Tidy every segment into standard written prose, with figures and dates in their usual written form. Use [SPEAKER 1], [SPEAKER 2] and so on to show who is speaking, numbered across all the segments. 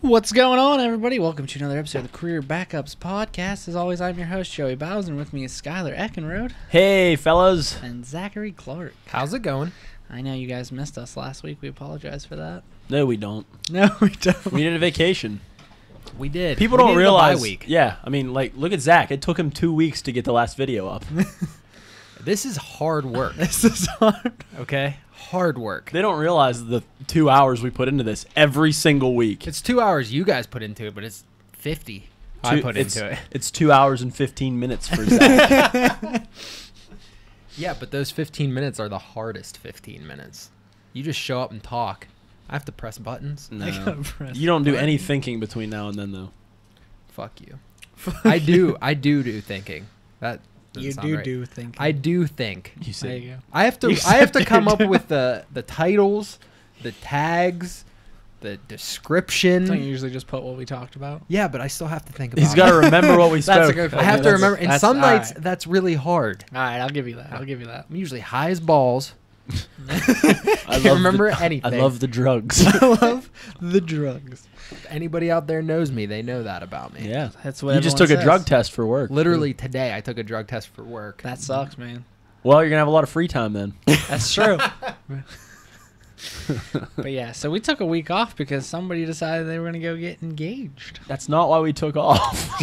[SPEAKER 1] What's going on, everybody? Welcome to another episode of the Career Backups Podcast. As always, I'm your host, Joey Bowser, and with me is Skylar Eckenrode.
[SPEAKER 2] Hey, fellas.
[SPEAKER 1] And Zachary Clark.
[SPEAKER 3] How's it going?
[SPEAKER 1] I know you guys missed us last week. We apologize for that.
[SPEAKER 2] No, we don't.
[SPEAKER 1] No, we don't.
[SPEAKER 2] We needed a vacation.
[SPEAKER 3] We did.
[SPEAKER 2] People
[SPEAKER 3] We
[SPEAKER 2] don't
[SPEAKER 3] needed a
[SPEAKER 2] realize.
[SPEAKER 3] bye week.
[SPEAKER 2] Yeah, I mean, like, look at Zach. It took him 2 weeks to get the last video up.
[SPEAKER 3] This is hard work.
[SPEAKER 1] This is hard.
[SPEAKER 3] Okay, hard work.
[SPEAKER 2] They don't realize the 2 hours we put into this every single week.
[SPEAKER 3] It's 2 hours you guys put into it, but it's 50 I put into it.
[SPEAKER 2] It's 2 hours and 15 minutes for Zach.
[SPEAKER 3] Yeah, but those 15 minutes are the hardest 15 minutes. You just show up and talk. I have to press buttons.
[SPEAKER 1] I gotta
[SPEAKER 2] No.
[SPEAKER 1] press
[SPEAKER 2] You don't do
[SPEAKER 1] button.
[SPEAKER 2] any thinking between now and then, though.
[SPEAKER 3] Fuck you. I do thinking. That doesn't
[SPEAKER 1] You
[SPEAKER 3] sound right.
[SPEAKER 1] do think.
[SPEAKER 3] I do think.
[SPEAKER 2] You
[SPEAKER 1] There
[SPEAKER 2] said
[SPEAKER 1] you go.
[SPEAKER 3] I have to.
[SPEAKER 1] You
[SPEAKER 3] I have to
[SPEAKER 1] said
[SPEAKER 3] come
[SPEAKER 1] you
[SPEAKER 3] up
[SPEAKER 1] do.
[SPEAKER 3] with the titles, the tags, the description.
[SPEAKER 1] Don't you usually just put what we talked about?
[SPEAKER 3] Yeah, but I still have to think about
[SPEAKER 2] he's
[SPEAKER 3] it.
[SPEAKER 2] got to remember what we spoke.
[SPEAKER 1] That's a good
[SPEAKER 3] I have to
[SPEAKER 1] That's-
[SPEAKER 3] remember. And
[SPEAKER 1] that's-
[SPEAKER 3] some
[SPEAKER 1] all
[SPEAKER 3] nights
[SPEAKER 1] right.
[SPEAKER 3] that's really hard.
[SPEAKER 1] All right, I'll give you that. I'll give you that.
[SPEAKER 3] I'm usually high as balls.
[SPEAKER 2] I
[SPEAKER 3] Can't
[SPEAKER 2] love
[SPEAKER 3] remember
[SPEAKER 2] the,
[SPEAKER 3] anything.
[SPEAKER 2] I love the drugs.
[SPEAKER 1] I love the drugs.
[SPEAKER 3] If anybody out there knows me, they know that about me.
[SPEAKER 2] Yeah.
[SPEAKER 1] That's what
[SPEAKER 2] You just
[SPEAKER 1] everyone
[SPEAKER 2] took a
[SPEAKER 1] says.
[SPEAKER 2] drug test for work.
[SPEAKER 3] Literally today, I took a drug test for work.
[SPEAKER 1] That sucks, man.
[SPEAKER 2] Well, you're going to have a lot of free time then.
[SPEAKER 1] That's true. But yeah, so we took a week off because somebody decided they were going to go get engaged.
[SPEAKER 2] That's not why we took off.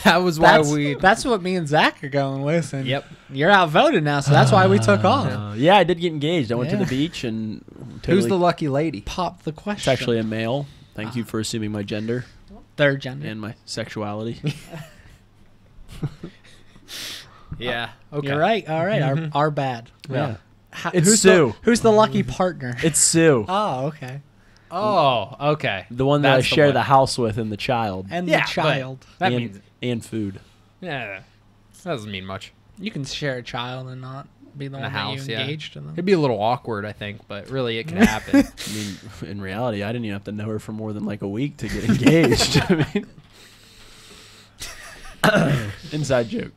[SPEAKER 3] That was why
[SPEAKER 1] That's what me and Zach are going with. And
[SPEAKER 3] Yep.
[SPEAKER 1] you're outvoted now, so that's why we took off.
[SPEAKER 2] Yeah, I did get engaged. I went to
[SPEAKER 1] Yeah.
[SPEAKER 2] the beach and
[SPEAKER 3] Who's
[SPEAKER 2] totally,
[SPEAKER 3] the lucky lady?
[SPEAKER 1] Pop the
[SPEAKER 2] it's
[SPEAKER 1] question.
[SPEAKER 2] actually a male. Thank you for assuming my gender
[SPEAKER 1] Third gender.
[SPEAKER 2] and my sexuality.
[SPEAKER 3] Yeah. Okay.
[SPEAKER 1] You're right. All right.
[SPEAKER 3] Mhm.
[SPEAKER 1] Our bad.
[SPEAKER 2] Yeah.
[SPEAKER 1] who's
[SPEAKER 2] It's
[SPEAKER 1] the-
[SPEAKER 2] Sue.
[SPEAKER 1] who's the lucky partner?
[SPEAKER 2] It's Sue,
[SPEAKER 1] Oh, okay.
[SPEAKER 3] Oh, okay.
[SPEAKER 2] the one that
[SPEAKER 3] That's
[SPEAKER 2] I
[SPEAKER 3] the
[SPEAKER 2] share
[SPEAKER 3] one.
[SPEAKER 2] the house with and the child
[SPEAKER 1] And
[SPEAKER 3] Yeah,
[SPEAKER 1] the
[SPEAKER 3] but-
[SPEAKER 1] child.
[SPEAKER 3] That
[SPEAKER 2] and,
[SPEAKER 3] means
[SPEAKER 2] and food.
[SPEAKER 3] yeah. That doesn't mean much.
[SPEAKER 1] You can share a child and not be the
[SPEAKER 3] In
[SPEAKER 1] one
[SPEAKER 3] a
[SPEAKER 1] that
[SPEAKER 3] house,
[SPEAKER 1] you
[SPEAKER 3] yeah.
[SPEAKER 1] engaged to them.
[SPEAKER 3] It'd be a little awkward, I think, but really it can happen.
[SPEAKER 2] I mean, in reality, I didn't even have to know her for more than like a week to get engaged. I mean, inside joke.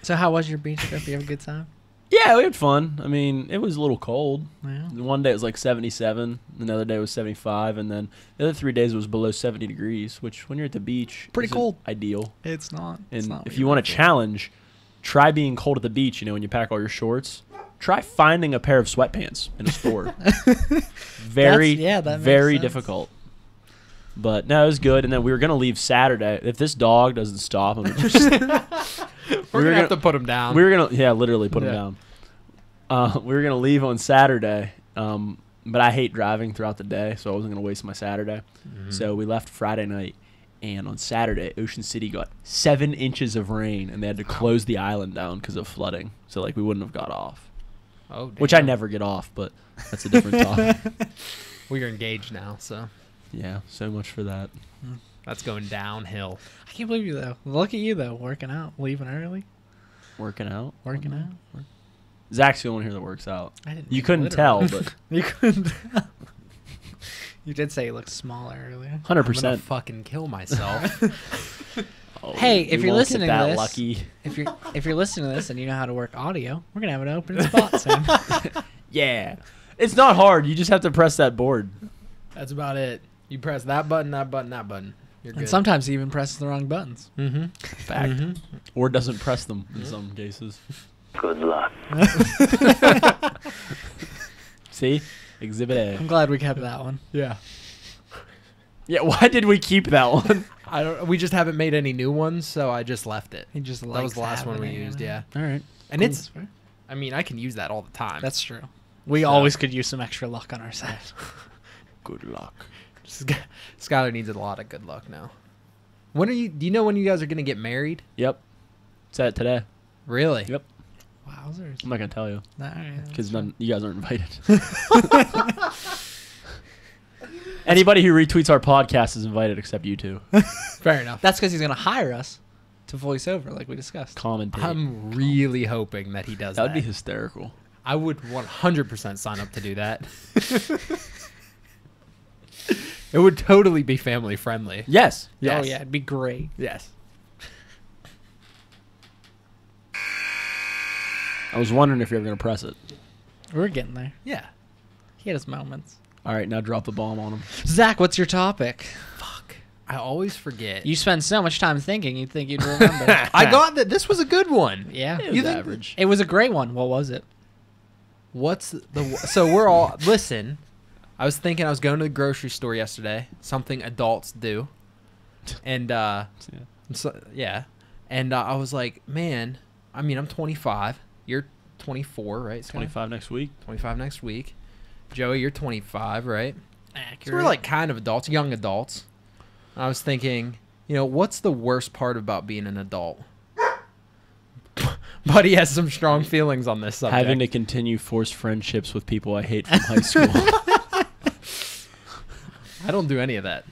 [SPEAKER 1] So how was your beach trip? You have a good time?
[SPEAKER 2] Yeah, we had fun. I mean, it was a little cold.
[SPEAKER 1] Yeah.
[SPEAKER 2] One day it was like 77, another day was 75, and then the other 3 days was below 70 degrees, which when you're at the beach,
[SPEAKER 1] Pretty
[SPEAKER 2] isn't
[SPEAKER 1] cold.
[SPEAKER 2] ideal.
[SPEAKER 1] It's not.
[SPEAKER 2] And if you want a challenge, try being cold at the beach. You know, when you pack all your shorts, try finding a pair of sweatpants in a store. Very,
[SPEAKER 1] that makes
[SPEAKER 2] very
[SPEAKER 1] sense.
[SPEAKER 2] difficult. But no, it was good. And then we were gonna leave Saturday. If this dog doesn't stop, I'm just,
[SPEAKER 3] We're gonna have to put him down.
[SPEAKER 2] we were gonna, yeah, literally put him
[SPEAKER 3] Yeah.
[SPEAKER 2] down. We were gonna leave on Saturday, but I hate driving throughout the day, so I wasn't gonna waste my Saturday. So we left Friday night, and on Saturday, Ocean City got 7 inches of rain, and they had to close the island down because of flooding. So like we wouldn't have got off,
[SPEAKER 3] Oh, damn.
[SPEAKER 2] which I never get off, but that's a different topic.
[SPEAKER 3] Well, you're engaged now, so
[SPEAKER 2] Yeah, so much for that.
[SPEAKER 3] that's going downhill.
[SPEAKER 1] I can't believe you though. Look at you though, working out, leaving early,
[SPEAKER 2] Working out.
[SPEAKER 1] working out.
[SPEAKER 2] Zach's the one here that works out.
[SPEAKER 1] I didn't.
[SPEAKER 2] You
[SPEAKER 1] mean
[SPEAKER 2] couldn't
[SPEAKER 1] literally.
[SPEAKER 2] tell, but
[SPEAKER 1] You couldn't. You did say you looked smaller earlier.
[SPEAKER 2] 100%.
[SPEAKER 3] I'm gonna fucking kill myself.
[SPEAKER 2] Oh,
[SPEAKER 1] Hey,
[SPEAKER 2] you
[SPEAKER 1] if you're
[SPEAKER 2] won't get
[SPEAKER 1] listening to
[SPEAKER 2] that
[SPEAKER 1] this-
[SPEAKER 2] lucky.
[SPEAKER 1] If you're listening to this and you know how to work audio, we're gonna have an open spot soon.
[SPEAKER 2] Yeah, it's not hard. You just have to press that board.
[SPEAKER 3] That's about it. You press that button, that button, that button. You're good.
[SPEAKER 1] And sometimes he even presses the wrong buttons.
[SPEAKER 3] Mm-hmm.
[SPEAKER 2] Fact. Or doesn't press them in some cases.
[SPEAKER 4] Good luck.
[SPEAKER 2] See? Exhibit A.
[SPEAKER 1] I'm glad we kept that one.
[SPEAKER 3] Yeah.
[SPEAKER 2] Yeah, why did we keep that one?
[SPEAKER 3] I don't. We just haven't made any new ones, so I just left it.
[SPEAKER 1] He just
[SPEAKER 3] That
[SPEAKER 1] likes
[SPEAKER 3] was the last one we
[SPEAKER 1] having it,
[SPEAKER 3] used.
[SPEAKER 1] you know?
[SPEAKER 3] Yeah.
[SPEAKER 2] All right.
[SPEAKER 3] And
[SPEAKER 1] Cool.
[SPEAKER 3] it's. I mean, I can use that all the time.
[SPEAKER 1] That's true. We
[SPEAKER 3] So-
[SPEAKER 1] always could use some extra luck on our side.
[SPEAKER 2] Good luck.
[SPEAKER 3] Skylar needs a lot of good luck now. When are you? Do you know when you guys are gonna get married?
[SPEAKER 2] Yep. It's that today.
[SPEAKER 3] Really?
[SPEAKER 2] Yep.
[SPEAKER 1] Wowzers.
[SPEAKER 2] I'm not going to tell you
[SPEAKER 1] Alright,
[SPEAKER 2] because
[SPEAKER 1] that's
[SPEAKER 2] you guys aren't invited. Anybody who retweets our podcast is invited except you two.
[SPEAKER 3] Fair enough.
[SPEAKER 1] That's because he's going to hire us to voice over, like we discussed.
[SPEAKER 2] Commentate.
[SPEAKER 3] I'm really hoping that he does
[SPEAKER 2] that
[SPEAKER 3] that.
[SPEAKER 2] would be hysterical.
[SPEAKER 3] I would 100% sign up to do that. It would totally be family friendly.
[SPEAKER 2] Yes.
[SPEAKER 3] Yes.
[SPEAKER 1] Oh, yeah. It'd be great.
[SPEAKER 3] Yes.
[SPEAKER 2] I was wondering if you were going to press it.
[SPEAKER 1] We're getting there.
[SPEAKER 3] Yeah.
[SPEAKER 1] He had his moments.
[SPEAKER 2] All right, now drop the bomb on him.
[SPEAKER 1] Zach, what's your topic?
[SPEAKER 3] Fuck. I always forget.
[SPEAKER 1] You spend so much time thinking, you'd think you'd remember.
[SPEAKER 3] I got that. This was a good one.
[SPEAKER 1] Yeah.
[SPEAKER 2] It was average.
[SPEAKER 1] It was a great one. What was it?
[SPEAKER 3] What's the so we're all listen. I was thinking I was going to the grocery store yesterday, something adults do, and and I was like, man, I mean, I'm 25. You're 24, right? Scott?
[SPEAKER 2] 25 next week.
[SPEAKER 3] 25 next week. Joey, you're 25, right?
[SPEAKER 1] Accurate.
[SPEAKER 3] So we're like kind of adults, young adults. I was thinking, what's the worst part about being an adult? Buddy has some strong feelings on this subject.
[SPEAKER 2] Having to continue forced friendships with people I hate from high school.
[SPEAKER 3] I don't do any of that.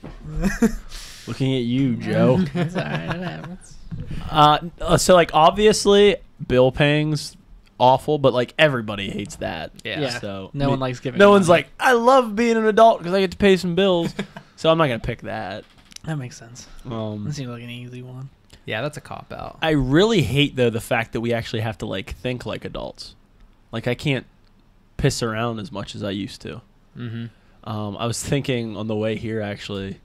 [SPEAKER 2] Looking at you, Joe.
[SPEAKER 1] It's all right. It happens.
[SPEAKER 2] So like obviously bill paying's awful, but like everybody hates that.
[SPEAKER 1] Yeah.
[SPEAKER 2] So
[SPEAKER 1] No one likes giving
[SPEAKER 2] No one's
[SPEAKER 1] money.
[SPEAKER 2] like, I love being an adult because I get to pay some bills. So I'm not gonna pick that.
[SPEAKER 1] That makes sense. That seems like an easy one.
[SPEAKER 3] Yeah, that's a cop out.
[SPEAKER 2] I really hate though the fact that we actually have to like think like adults. Like I can't piss around as much as I used to.
[SPEAKER 3] Mm-hmm.
[SPEAKER 2] I was thinking on the way here actually,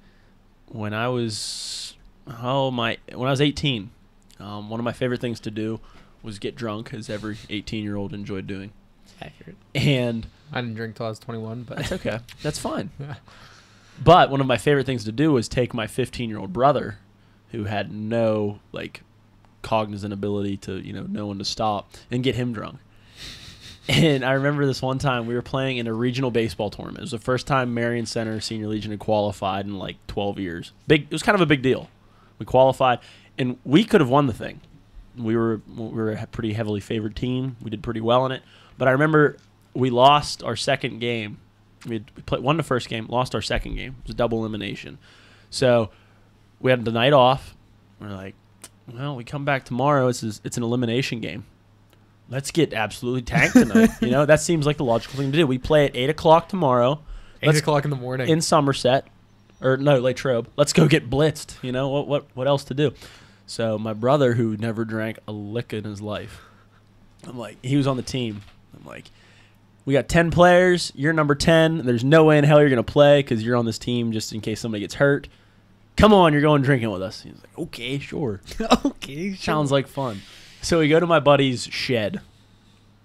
[SPEAKER 2] when I was 18, one of my favorite things to do was get drunk, as every 18-year-old enjoyed doing.
[SPEAKER 1] Accurate.
[SPEAKER 2] And
[SPEAKER 3] I didn't drink till I was 21, but
[SPEAKER 2] that's okay. That's fine. But one of my favorite things to do was take my 15-year-old brother, who had no like cognizant ability to know when to stop, and get him drunk. And I remember this one time we were playing in a regional baseball tournament. It was the first time Marion Center Senior Legion had qualified in like 12 years. It was kind of a big deal. We qualified, and we could have won the thing. We were a pretty heavily favored team. We did pretty well in it. But I remember we lost our second game. We won the first game, lost our second game. It was a double elimination. So we had the night off. We're like, well, we come back tomorrow. It's an elimination game. Let's get absolutely tanked tonight. That seems like the logical thing to do. We play at 8 o'clock tomorrow.
[SPEAKER 3] 8 o'clock in the morning.
[SPEAKER 2] In Somerset. Or no, Latrobe. Let's go get blitzed. What else to do? So my brother, who never drank a lick in his life, he was on the team. I'm like, we got 10 players. You're number 10. There's no way in hell you're going to play because you're on this team just in case somebody gets hurt. Come on, you're going drinking with us. He's like, okay, sure.
[SPEAKER 1] Okay,
[SPEAKER 2] Sounds like fun. So we go to my buddy's shed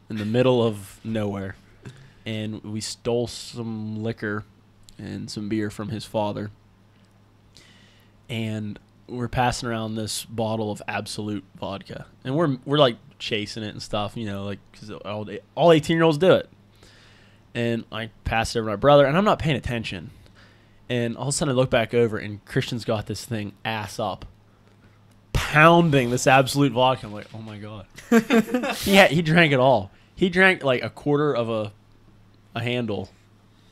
[SPEAKER 2] in the middle of nowhere, and we stole some liquor and some beer from his father. And we're passing around this bottle of Absolute vodka, and we're like chasing it and stuff, because all 18-year-olds do it. And I pass it over to my brother, and I'm not paying attention. And all of a sudden I look back over, and Christian's got this thing ass up, pounding this Absolute vodka. I'm like, oh my God. He drank it all. He drank like a quarter of a handle,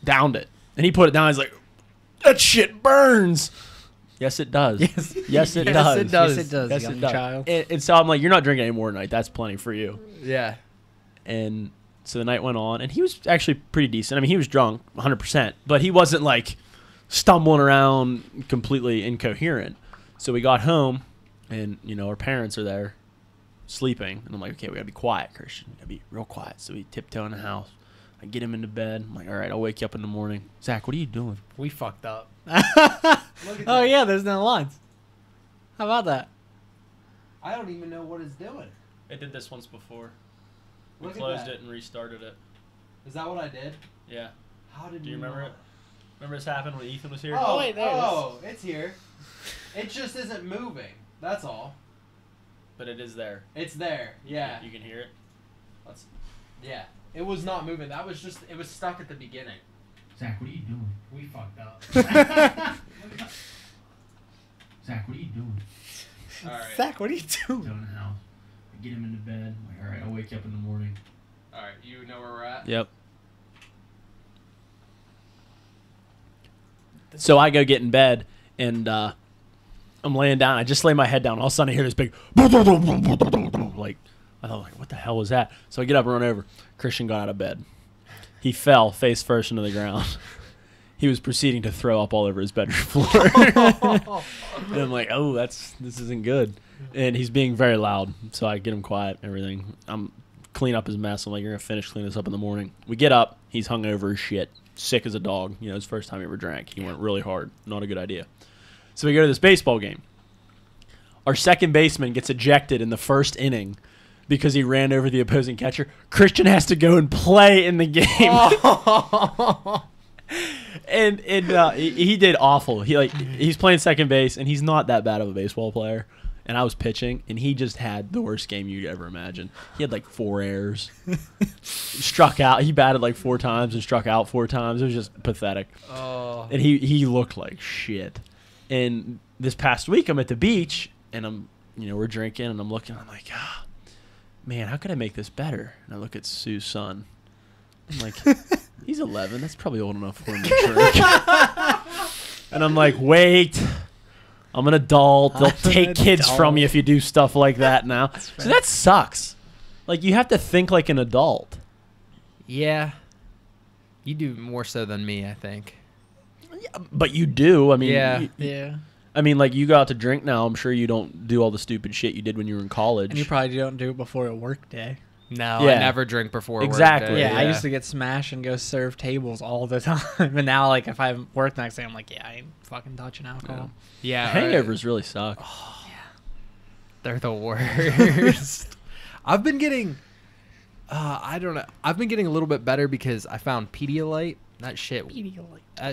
[SPEAKER 2] downed it. And he put it down. He's like, that shit burns. Yes, it does. Yes, it does.
[SPEAKER 3] It does.
[SPEAKER 1] Yes, it does,
[SPEAKER 2] Yes,
[SPEAKER 1] young
[SPEAKER 2] it does.
[SPEAKER 1] child.
[SPEAKER 2] And so I'm like, you're not drinking any more tonight. That's plenty for you.
[SPEAKER 3] Yeah.
[SPEAKER 2] And so the night went on, and he was actually pretty decent. I mean, he was drunk 100%, but he wasn't like stumbling around completely incoherent. So we got home, and our parents are there sleeping, and I'm like, okay, we gotta be quiet, Christian. We gotta be real quiet. So we tiptoe in the house. I get him into bed. I'm like, all right, I'll wake you up in the morning. Zach, what are you doing?
[SPEAKER 3] We fucked up.
[SPEAKER 1] Oh yeah, there's no lines. How about that?
[SPEAKER 3] I don't even know what it's doing.
[SPEAKER 2] It did this once before.
[SPEAKER 3] We Look at closed that.
[SPEAKER 2] It and restarted it.
[SPEAKER 3] Is that what I did?
[SPEAKER 2] Yeah.
[SPEAKER 3] How did
[SPEAKER 2] Do you remember it? Remember this happened when Ethan was here?
[SPEAKER 3] Oh,
[SPEAKER 1] wait, there it is.
[SPEAKER 3] It's here. It just isn't moving. That's all.
[SPEAKER 2] But it is there.
[SPEAKER 3] It's there. Yeah.
[SPEAKER 2] You can hear it.
[SPEAKER 3] Yeah. It was not moving. That was just. It was stuck at the beginning.
[SPEAKER 2] Zach, what are you doing?
[SPEAKER 3] We fucked up.
[SPEAKER 2] Zach, what are you doing?
[SPEAKER 3] All right.
[SPEAKER 1] Zach, what are you doing?
[SPEAKER 2] Down in the house. I get him into bed. I'm like, all right, I'll wake you up in the morning.
[SPEAKER 3] All right. You know where we're at?
[SPEAKER 2] Yep. So I go get in bed, and I'm laying down. I just lay my head down. All of a sudden, I hear this big, like, I thought, like, what the hell was that? So I get up and run over. Christian got out of bed. He fell face first into the ground. He was proceeding to throw up all over his bedroom floor. And I'm like, oh, this isn't good. And he's being very loud. So I get him quiet, everything. I'm clean up his mess. I'm like, you're going to finish cleaning this up in the morning. We get up. He's hungover as shit. Sick as a dog. His first time he ever drank. He went really hard. Not a good idea. So we go to this baseball game. Our second baseman gets ejected in the first inning because he ran over the opposing catcher. Christian has to go and play in the game. and he did awful. He's playing second base, and he's not that bad of a baseball player. And I was pitching, and he just had the worst game you'd ever imagine. He had like 4 errors. Struck out. He batted like 4 times and struck out 4 times. It was just pathetic.
[SPEAKER 3] Oh.
[SPEAKER 2] And he looked like shit. And this past week, I'm at the beach, and we're drinking, and I'm looking. I'm like, man, how could I make this better? And I look at Sue's son. I'm like, he's 11. That's probably old enough for him to drink. And I'm like, wait. I'm an adult. They'll take kids from you if you do stuff like that now. So that sucks. Like, you have to think like an adult.
[SPEAKER 3] Yeah. You do more so than me, I think.
[SPEAKER 2] Yeah, but you do. I mean,
[SPEAKER 3] Yeah.
[SPEAKER 1] Yeah.
[SPEAKER 2] I mean, like, you go out to drink now. I'm sure you don't do all the stupid shit you did when you were in college.
[SPEAKER 1] And you probably don't do it before a work day.
[SPEAKER 3] No,
[SPEAKER 2] Yeah.
[SPEAKER 3] I never drink before
[SPEAKER 2] Exactly.
[SPEAKER 3] work day.
[SPEAKER 1] Yeah, I used to get smashed and go serve tables all the time. And now, like, if I have work the next day, I'm like, yeah, I ain't fucking touching alcohol.
[SPEAKER 3] Yeah.
[SPEAKER 2] Hangovers really suck.
[SPEAKER 3] They're the worst. I've been getting, I don't know. I've been getting a little bit better because I found Pedialyte. That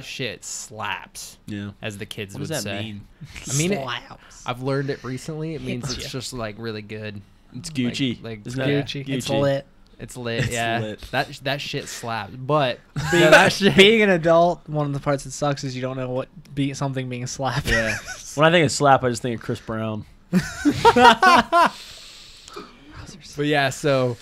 [SPEAKER 3] shit slaps,
[SPEAKER 2] Yeah.
[SPEAKER 3] as the kids
[SPEAKER 2] What
[SPEAKER 3] would
[SPEAKER 2] does that
[SPEAKER 3] say.
[SPEAKER 2] mean?
[SPEAKER 3] I mean,
[SPEAKER 1] Slaps.
[SPEAKER 3] I've learned it recently. It means
[SPEAKER 1] Hits
[SPEAKER 3] it's
[SPEAKER 1] ya.
[SPEAKER 3] just like really good.
[SPEAKER 2] It's Gucci.
[SPEAKER 3] Like
[SPEAKER 2] Isn't that
[SPEAKER 1] Gucci. It's lit.
[SPEAKER 3] It's lit.
[SPEAKER 2] It's
[SPEAKER 3] Yeah,
[SPEAKER 2] lit.
[SPEAKER 3] that shit slaps. But
[SPEAKER 1] Being,
[SPEAKER 3] that shit.
[SPEAKER 1] being an adult, one of the parts that sucks is you don't know what something being slapped.
[SPEAKER 2] Yeah. When I think of slap, I just think of Chris Brown.
[SPEAKER 3] But yeah, so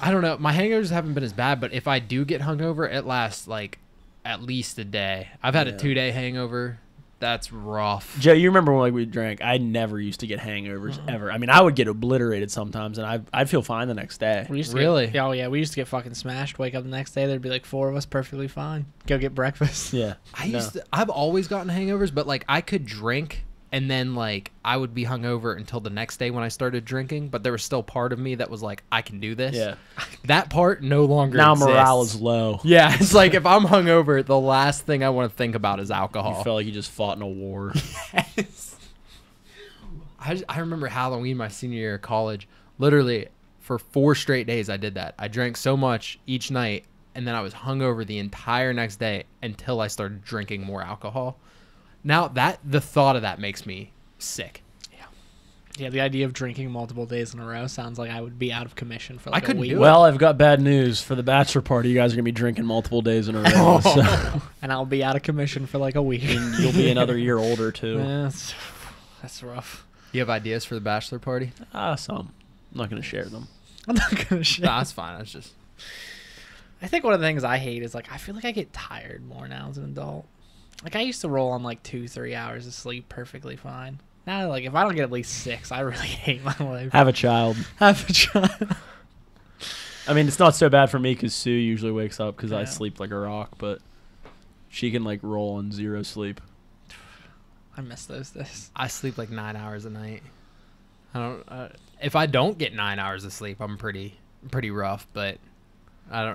[SPEAKER 3] I don't know. My hangovers haven't been as bad, but if I do get hungover, it lasts like at least a day. I've had a
[SPEAKER 2] Yeah.
[SPEAKER 3] 2-day hangover. That's rough.
[SPEAKER 2] Joe, you remember when we drank? I never used to get hangovers ever. I mean, I would get obliterated sometimes, and I'd feel fine the next day.
[SPEAKER 1] We used to
[SPEAKER 3] Really?
[SPEAKER 1] Get, oh yeah, we used to get fucking smashed. Wake up the next day, there'd be like 4 of us perfectly fine. Go get breakfast.
[SPEAKER 2] Yeah.
[SPEAKER 3] I've always gotten hangovers, but like I could drink and then like I would be hungover until the next day when I started drinking, but there was still part of me that was like, I can do this.
[SPEAKER 2] Yeah.
[SPEAKER 3] That part no longer
[SPEAKER 2] Now
[SPEAKER 3] exists.
[SPEAKER 2] morale is low.
[SPEAKER 3] Yeah, it's like if I'm hungover, the last thing I want to think about is alcohol.
[SPEAKER 2] You felt like you just fought in a war.
[SPEAKER 3] I remember Halloween my senior year of college. Literally, for 4 straight days, I did that. I drank so much each night, and then I was hungover the entire next day until I started drinking more alcohol. Now the thought of that makes me sick.
[SPEAKER 1] Yeah, the idea of drinking multiple days in a row sounds like I would be out of commission for like
[SPEAKER 3] I couldn't
[SPEAKER 1] a week.
[SPEAKER 3] do it.
[SPEAKER 2] Well, I've got bad news for the bachelor party. You guys are gonna be drinking multiple days in a row, so
[SPEAKER 1] And I'll be out of commission for like a week.
[SPEAKER 2] and you'll be another year older too.
[SPEAKER 1] Yeah, that's rough.
[SPEAKER 3] You have ideas for the bachelor party?
[SPEAKER 2] Some. I'm not gonna share them.
[SPEAKER 1] I'm not gonna share.
[SPEAKER 3] Nah, that's fine. That's just
[SPEAKER 1] I think one of the things I hate is like I feel like I get tired more now as an adult. Like I used to roll on like 2-3 hours of sleep perfectly fine. Now like if I don't get at least 6, I really hate my life.
[SPEAKER 2] Have a child.
[SPEAKER 1] Have a child.
[SPEAKER 2] I mean, it's not so bad for me because Sue usually wakes up because I
[SPEAKER 1] Yeah.
[SPEAKER 2] sleep like a rock, but she can like roll on 0 sleep.
[SPEAKER 1] I miss those days.
[SPEAKER 3] I sleep like 9 hours a night. I don't. If I don't get 9 hours of sleep, I'm pretty rough. But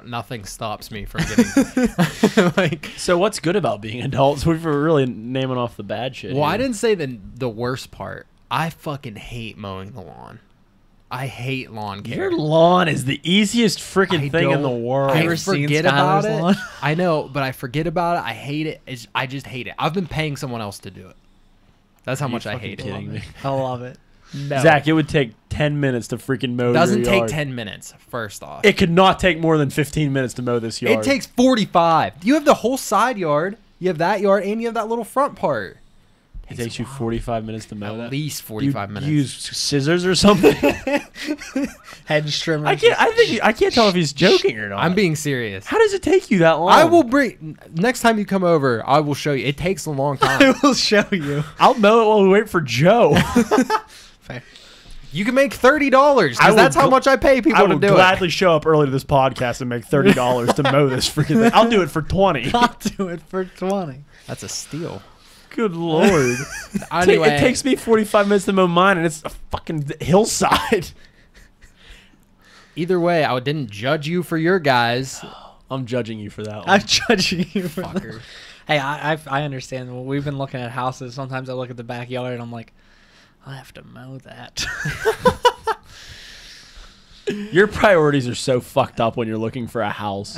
[SPEAKER 3] nothing stops me from getting like.
[SPEAKER 2] So what's good about being adults? We're really naming off the bad shit.
[SPEAKER 3] Well, I
[SPEAKER 2] here.
[SPEAKER 3] didn't say the worst part. I fucking hate mowing the lawn. I hate lawn care.
[SPEAKER 2] Your lawn is the easiest freaking
[SPEAKER 3] I
[SPEAKER 2] thing in the
[SPEAKER 3] don't-
[SPEAKER 2] world.
[SPEAKER 3] I
[SPEAKER 1] ever seen
[SPEAKER 3] forget about
[SPEAKER 1] Skylar's
[SPEAKER 3] it.
[SPEAKER 1] lawn?
[SPEAKER 3] I know, but I forget about it. I hate it. I just hate it. I've been paying someone else to do it. That's how
[SPEAKER 2] Are you
[SPEAKER 3] much I
[SPEAKER 2] fucking
[SPEAKER 3] hate
[SPEAKER 2] kidding
[SPEAKER 3] it.
[SPEAKER 2] me?
[SPEAKER 1] I love it.
[SPEAKER 3] No.
[SPEAKER 2] Zach, it would take 10 minutes to freaking mow
[SPEAKER 3] It doesn't
[SPEAKER 2] your
[SPEAKER 3] take
[SPEAKER 2] yard.
[SPEAKER 3] 10 minutes, first off.
[SPEAKER 2] It could not take more than 15 minutes to mow this yard.
[SPEAKER 3] It takes 45. You have the whole side yard. You have that yard, and you have that little front part.
[SPEAKER 2] It takes you 45 minutes to mow
[SPEAKER 3] At
[SPEAKER 2] that.
[SPEAKER 3] least 45
[SPEAKER 2] you
[SPEAKER 3] minutes.
[SPEAKER 2] Use scissors or something.
[SPEAKER 1] Hedge trimmer.
[SPEAKER 2] I can't tell if he's joking or not.
[SPEAKER 3] I'm being serious.
[SPEAKER 2] How does it take you that long?
[SPEAKER 3] I will bring next time you come over. I will show you. It takes a long
[SPEAKER 1] I
[SPEAKER 3] time.
[SPEAKER 1] will show you.
[SPEAKER 2] I'll mow it while we wait for Joe.
[SPEAKER 1] Fair.
[SPEAKER 3] You can make $30
[SPEAKER 2] I
[SPEAKER 3] because
[SPEAKER 2] will
[SPEAKER 3] that's how
[SPEAKER 2] gl-
[SPEAKER 3] much I pay people
[SPEAKER 2] I
[SPEAKER 3] to
[SPEAKER 2] will
[SPEAKER 3] do
[SPEAKER 2] gladly show up early to this podcast and make $30 to mow this freaking thing. I'll do it for 20.
[SPEAKER 1] I'll do it for 20.
[SPEAKER 3] it. That's a steal.
[SPEAKER 2] Good lord.
[SPEAKER 3] Anyway,
[SPEAKER 2] It takes me 45 minutes to mow mine, and it's a fucking hillside.
[SPEAKER 3] either way, I didn't judge you for your guys.
[SPEAKER 2] I'm judging you for that one.
[SPEAKER 1] I'm judging you for that.
[SPEAKER 3] Fucker.
[SPEAKER 1] Hey, I understand. Well, we've been looking at houses. Sometimes I look at the backyard and I'm like, I have to mow that.
[SPEAKER 2] Your priorities are so fucked up when you're looking for a house.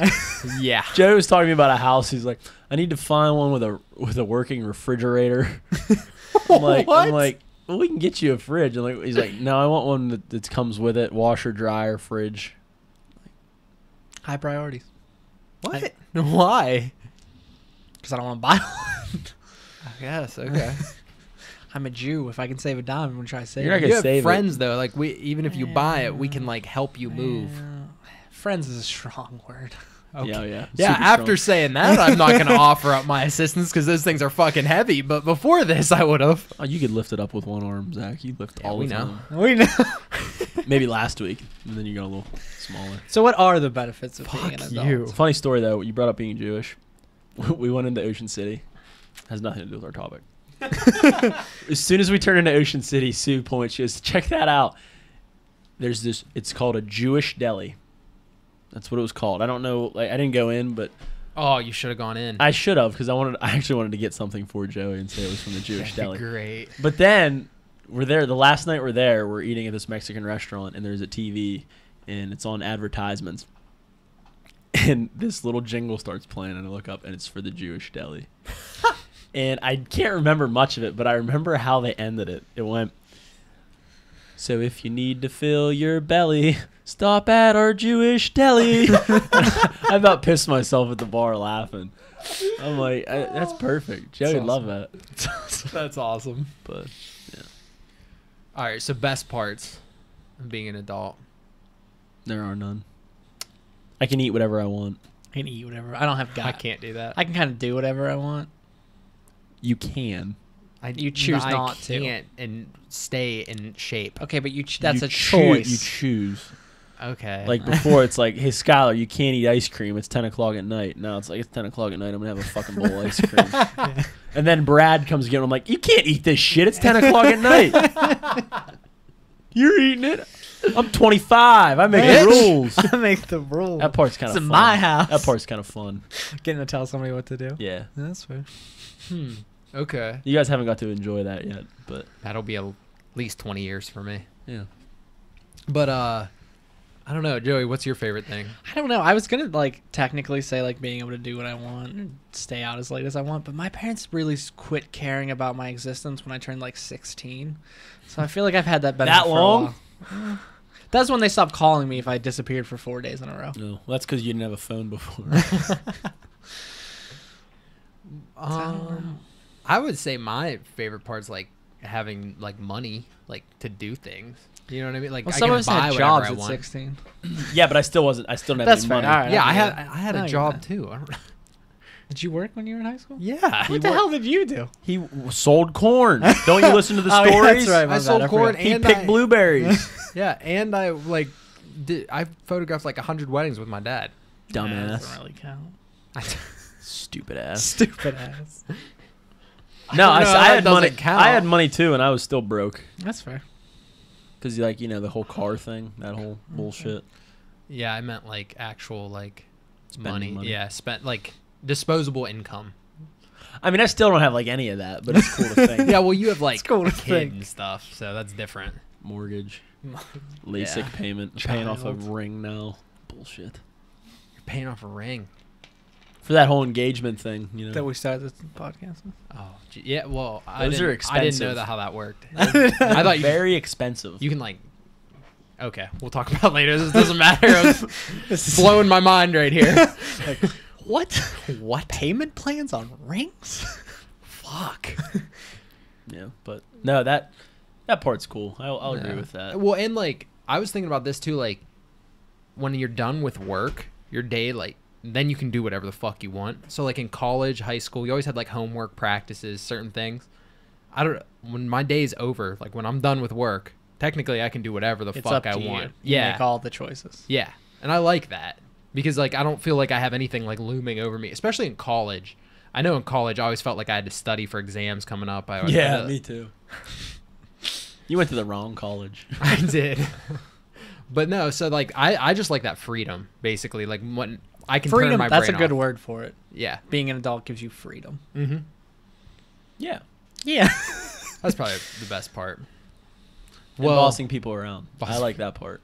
[SPEAKER 3] Yeah.
[SPEAKER 2] Joe was talking to me about a house. He's like, I need to find one with a working refrigerator. I'm like, well, we can get you a fridge. And he's like, no, I want one that comes with it, washer, dryer, fridge.
[SPEAKER 1] High priorities.
[SPEAKER 3] What? Why?
[SPEAKER 1] Because I don't want to buy one.
[SPEAKER 3] I guess. Okay.
[SPEAKER 1] I'm a Jew. If I can save a dime, I'm gonna try to save
[SPEAKER 2] You're not
[SPEAKER 1] it.
[SPEAKER 2] gonna
[SPEAKER 3] You have
[SPEAKER 2] save it.
[SPEAKER 3] friends though. Like even if you buy it, we can like help you move.
[SPEAKER 1] Friends is a strong word.
[SPEAKER 3] Okay.
[SPEAKER 2] Yeah.
[SPEAKER 3] Yeah,
[SPEAKER 2] Super
[SPEAKER 3] after
[SPEAKER 2] strong.
[SPEAKER 3] saying that, I'm not going to offer up my assistance because those things are fucking heavy. But before this, I would have.
[SPEAKER 2] Oh, you could lift it up with one arm, Zach. You lift all
[SPEAKER 3] we
[SPEAKER 2] the
[SPEAKER 3] know.
[SPEAKER 2] time.
[SPEAKER 1] We know.
[SPEAKER 2] Maybe last week, and then you got a little smaller.
[SPEAKER 1] So, what are the benefits of being an
[SPEAKER 3] Fuck
[SPEAKER 1] adult?
[SPEAKER 3] you.
[SPEAKER 2] Funny story though. You brought up being Jewish. We went into Ocean City. Has nothing to do with our topic. As soon as we turned into Ocean City, Sue points. She goes, "Check that out. There's this. It's called a Jewish deli. That's what it was called. I don't know. Like I didn't go in, but
[SPEAKER 3] Oh, you should have gone in.
[SPEAKER 2] I should have because I actually wanted to get something for Joey and say it was from the Jewish
[SPEAKER 3] That'd be
[SPEAKER 2] deli.
[SPEAKER 3] great.
[SPEAKER 2] But then we're there. The last night we're there, we're eating at this Mexican restaurant, and there's a TV, and it's on advertisements. And this little jingle starts playing, and I look up, and it's for the Jewish deli. And I can't remember much of it, but I remember how they ended it. It went, so if you need to fill your belly, stop at our Jewish deli. I about pissed myself at the bar laughing. I'm like, that's perfect. Joey would love that.
[SPEAKER 3] That's awesome.
[SPEAKER 2] But
[SPEAKER 3] All right, so best parts of being an adult.
[SPEAKER 2] there are none. I can eat whatever I want.
[SPEAKER 1] I can eat whatever. I don't have
[SPEAKER 3] I
[SPEAKER 1] God.
[SPEAKER 3] can't do that.
[SPEAKER 1] I can kind of do whatever I want.
[SPEAKER 2] You can.
[SPEAKER 1] You choose not to.
[SPEAKER 3] I can't and stay in shape.
[SPEAKER 1] Okay, but that's
[SPEAKER 2] You
[SPEAKER 1] a
[SPEAKER 2] choo-
[SPEAKER 1] choice.
[SPEAKER 2] You choose.
[SPEAKER 3] Okay.
[SPEAKER 2] Like before, it's like, hey, Skylar, you can't eat ice cream. It's 10 o'clock at night. Now it's like, it's 10 o'clock at night. I'm going to have a fucking bowl of ice cream. And then Brad comes again. I'm like, you can't eat this shit. It's 10 o'clock at night. You're eating it. I'm 25. I make the rules.
[SPEAKER 1] I make the rules.
[SPEAKER 2] That part's kind
[SPEAKER 1] It's
[SPEAKER 2] of
[SPEAKER 1] in
[SPEAKER 2] fun.
[SPEAKER 1] my house.
[SPEAKER 2] That part's kind of fun.
[SPEAKER 1] Getting to tell somebody what to do.
[SPEAKER 2] Yeah.
[SPEAKER 1] That's fair.
[SPEAKER 3] Okay.
[SPEAKER 2] You guys haven't got to enjoy that yet, but
[SPEAKER 3] That'll be at least 20 years for me.
[SPEAKER 2] yeah.
[SPEAKER 3] But I don't know, Joey, what's your favorite thing?
[SPEAKER 1] I don't know. I was gonna technically say being able to do what I want and stay out as late as I want, but my parents really quit caring about my existence when I turned 16. So I feel like I've had that benefit
[SPEAKER 2] That
[SPEAKER 1] for
[SPEAKER 2] long?
[SPEAKER 1] a while. That's when they stopped calling me if I disappeared for 4 days in a row.
[SPEAKER 2] No, well, that's because you didn't have a phone before.
[SPEAKER 3] I would say my favorite part's having money to do things. You know what I mean? Like
[SPEAKER 1] Well,
[SPEAKER 3] I
[SPEAKER 1] some
[SPEAKER 3] can
[SPEAKER 1] of us
[SPEAKER 3] buy
[SPEAKER 1] had
[SPEAKER 3] whatever
[SPEAKER 1] jobs
[SPEAKER 3] I
[SPEAKER 1] at
[SPEAKER 3] want.
[SPEAKER 1] 16.
[SPEAKER 2] Yeah, but I still didn't have
[SPEAKER 1] That's
[SPEAKER 2] any
[SPEAKER 1] fair.
[SPEAKER 2] money.
[SPEAKER 1] All right.
[SPEAKER 3] Yeah, I
[SPEAKER 1] get
[SPEAKER 3] had
[SPEAKER 1] it.
[SPEAKER 3] a
[SPEAKER 1] I get
[SPEAKER 3] job
[SPEAKER 1] that.
[SPEAKER 3] too. I don't know.
[SPEAKER 1] Did you work when you were in high school?
[SPEAKER 3] Yeah.
[SPEAKER 1] What the hell did you do?
[SPEAKER 2] He sold corn. Don't you listen to the
[SPEAKER 1] Oh, yeah,
[SPEAKER 2] stories?
[SPEAKER 1] that's right. My
[SPEAKER 3] I
[SPEAKER 1] bad,
[SPEAKER 3] sold
[SPEAKER 1] I
[SPEAKER 3] corn
[SPEAKER 1] forgot.
[SPEAKER 2] He
[SPEAKER 3] and
[SPEAKER 2] picked
[SPEAKER 3] I,
[SPEAKER 2] blueberries.
[SPEAKER 3] Yeah, and I I photographed 100 weddings with my dad.
[SPEAKER 1] That
[SPEAKER 2] Dumbass.
[SPEAKER 1] doesn't really count.
[SPEAKER 2] Stupid ass.
[SPEAKER 1] Stupid ass.
[SPEAKER 2] No,
[SPEAKER 3] I
[SPEAKER 2] I,
[SPEAKER 3] don't know,
[SPEAKER 2] I
[SPEAKER 3] that
[SPEAKER 2] had money.
[SPEAKER 3] doesn't count.
[SPEAKER 2] I had money too, and I was still broke
[SPEAKER 1] That's fair.
[SPEAKER 2] because the whole car thing, that whole bullshit.
[SPEAKER 3] Yeah, I meant actual money.
[SPEAKER 2] money.
[SPEAKER 3] Yeah, spent disposable income.
[SPEAKER 2] I mean, I still don't have any of that, but it's cool to think.
[SPEAKER 3] Yeah, well, you have
[SPEAKER 1] cool
[SPEAKER 3] a
[SPEAKER 1] to
[SPEAKER 3] kid
[SPEAKER 1] think.
[SPEAKER 3] and stuff, so that's different.
[SPEAKER 2] Mortgage, LASIK
[SPEAKER 3] Yeah.
[SPEAKER 2] payment, paying off a
[SPEAKER 1] Child.
[SPEAKER 2] ring now. Bullshit.
[SPEAKER 3] You're paying off a ring.
[SPEAKER 2] For that whole engagement thing,
[SPEAKER 1] That we started this podcast with.
[SPEAKER 3] Oh, yeah. Well, I
[SPEAKER 2] Those
[SPEAKER 3] didn't,
[SPEAKER 2] are
[SPEAKER 3] I didn't know
[SPEAKER 2] expensive.
[SPEAKER 3] how that worked. I thought
[SPEAKER 2] very expensive.
[SPEAKER 3] you can Okay, we'll talk about it later. This doesn't matter. It's blowing my mind right here.
[SPEAKER 1] What? What? Payment plans on rings?
[SPEAKER 2] Fuck. Yeah, but no, that part's cool. I'll agree
[SPEAKER 3] Yeah.
[SPEAKER 2] with that.
[SPEAKER 3] Well, and I was thinking about this too. When you're done with work, your day then you can do whatever the fuck you want. So in college, high school, you always had homework practices, certain things. When my day's over, when I'm done with work, technically I can do whatever the
[SPEAKER 1] It's
[SPEAKER 3] fuck
[SPEAKER 1] up
[SPEAKER 3] I
[SPEAKER 1] to
[SPEAKER 3] want.
[SPEAKER 1] you. You
[SPEAKER 3] Yeah.
[SPEAKER 1] make all the choices.
[SPEAKER 3] Yeah. And I like that because I don't feel like I have anything looming over me, especially in college. I know in college I always felt like I had to study for exams coming up.
[SPEAKER 2] Yeah, me too. You went to the wrong college.
[SPEAKER 3] I did. But no, so I just like that freedom basically. When I can turn
[SPEAKER 1] freedom.
[SPEAKER 3] my
[SPEAKER 1] That's a
[SPEAKER 3] brain
[SPEAKER 1] good
[SPEAKER 3] off.
[SPEAKER 1] word for it.
[SPEAKER 3] Yeah.
[SPEAKER 1] Being an adult gives you freedom.
[SPEAKER 3] Mm-hmm.
[SPEAKER 2] Yeah.
[SPEAKER 1] Yeah.
[SPEAKER 3] That's probably the best part.
[SPEAKER 2] And bossing people around. I
[SPEAKER 3] Boss-
[SPEAKER 2] like that part.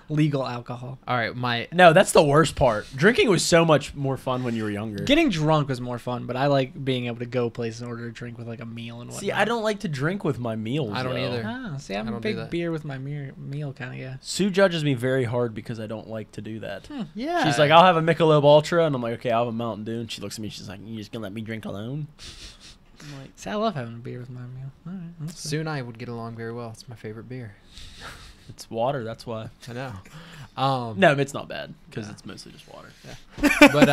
[SPEAKER 1] Legal alcohol.
[SPEAKER 3] All right, my
[SPEAKER 2] No, that's the worst part. Drinking was so much more fun when you were younger.
[SPEAKER 1] Getting drunk was more fun, but I like being able to go places and order a drink with like a meal and whatnot.
[SPEAKER 2] See, I don't like to drink with my meals.
[SPEAKER 3] I don't
[SPEAKER 2] though.
[SPEAKER 3] either.
[SPEAKER 1] Oh, see, I'm
[SPEAKER 3] I
[SPEAKER 1] a
[SPEAKER 3] don't do
[SPEAKER 1] big
[SPEAKER 3] that.
[SPEAKER 1] beer with my meal kind of guy.
[SPEAKER 2] Sue judges me very hard because I don't like to do that.
[SPEAKER 3] yeah.
[SPEAKER 2] She's like, I'll have a Michelob Ultra, and I'm like, okay, I'll have a Mountain Dew. And she looks at me, she's like, you just gonna let me drink alone? I'm like,
[SPEAKER 1] See, I love having a beer with my meal. All right, that's good.
[SPEAKER 3] Sue and I would get along very well. It's my favorite beer.
[SPEAKER 2] it's water, that's why.
[SPEAKER 3] I know.
[SPEAKER 2] No, it's not bad because
[SPEAKER 3] Yeah.
[SPEAKER 2] it's mostly just water.
[SPEAKER 3] But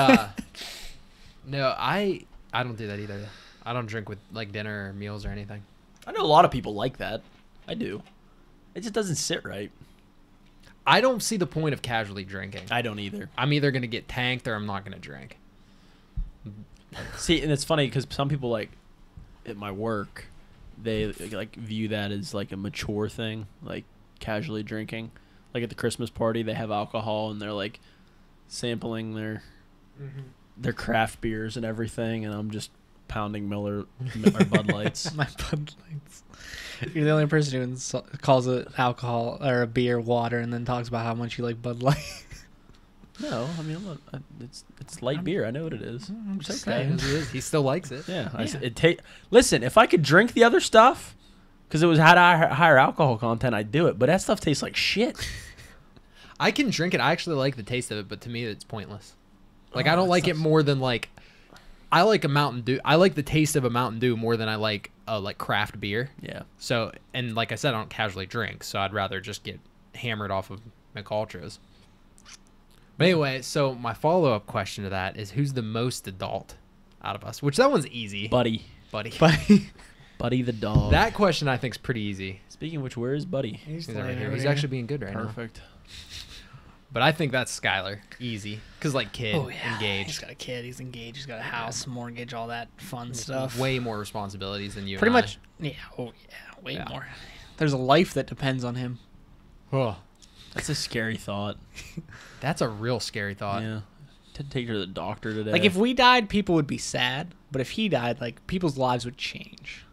[SPEAKER 3] no, I don't do that either. I don't drink with like dinner or meals or anything.
[SPEAKER 2] I know a lot of people like that. I do. It just doesn't sit right.
[SPEAKER 3] I don't see the point of casually drinking.
[SPEAKER 2] I don't either.
[SPEAKER 3] I'm either gonna get tanked or I'm not gonna drink.
[SPEAKER 2] See, and it's funny because some people like at my work, they like view that as like a mature thing, like casually drinking. Like at the Christmas party, they have alcohol and they're like sampling their craft beers and everything, and I'm just pounding Miller or Bud Lights.
[SPEAKER 1] My Bud Lights. You're the only person who calls it alcohol or a beer water and then talks about how much you like Bud Light.
[SPEAKER 2] No, I mean it's light beer. I know what it is.
[SPEAKER 1] I'm
[SPEAKER 2] It's
[SPEAKER 1] just
[SPEAKER 2] okay.
[SPEAKER 1] saying.
[SPEAKER 3] He still likes it.
[SPEAKER 2] Yeah,
[SPEAKER 1] Yeah.
[SPEAKER 2] Listen, if I could drink the other stuff, because it had a higher alcohol content, I'd do it. But that stuff tastes like shit.
[SPEAKER 3] I can drink it. I actually like the taste of it, but to me, it's pointless. Like
[SPEAKER 2] Oh,
[SPEAKER 3] I don't
[SPEAKER 2] that
[SPEAKER 3] like it
[SPEAKER 2] sucks.
[SPEAKER 3] more than like I like a Mountain Dew. I like the taste of a Mountain Dew more than I like craft beer.
[SPEAKER 2] Yeah.
[SPEAKER 3] So, and like I said, I don't casually drink, so I'd rather just get hammered off of McUltras. But anyway, so my follow-up question to that is, who's the most adult out of us? Which that one's easy,
[SPEAKER 2] Buddy.
[SPEAKER 3] buddy.
[SPEAKER 2] Buddy the dog.
[SPEAKER 3] That question I think is pretty easy.
[SPEAKER 2] Speaking of which, where is Buddy?
[SPEAKER 3] He's right here. He's actually being good right now.
[SPEAKER 2] Perfect.
[SPEAKER 3] But I think that's Skylar. Easy. Because, like, kid,
[SPEAKER 1] Oh, yeah. He's
[SPEAKER 3] engaged.
[SPEAKER 1] got a kid. He's engaged. He's got a house, mortgage, all that fun stuff.
[SPEAKER 3] Way more responsibilities than you
[SPEAKER 1] Pretty
[SPEAKER 3] and I.
[SPEAKER 1] much. Yeah. Oh, yeah. Way
[SPEAKER 3] Yeah.
[SPEAKER 1] more. There's a life that depends on him.
[SPEAKER 3] Oh,
[SPEAKER 2] That's a scary thought.
[SPEAKER 3] that's a real scary thought.
[SPEAKER 2] Yeah. To take her to the doctor today.
[SPEAKER 1] Like, if we died, people would be sad. But if he died, like, people's lives would change.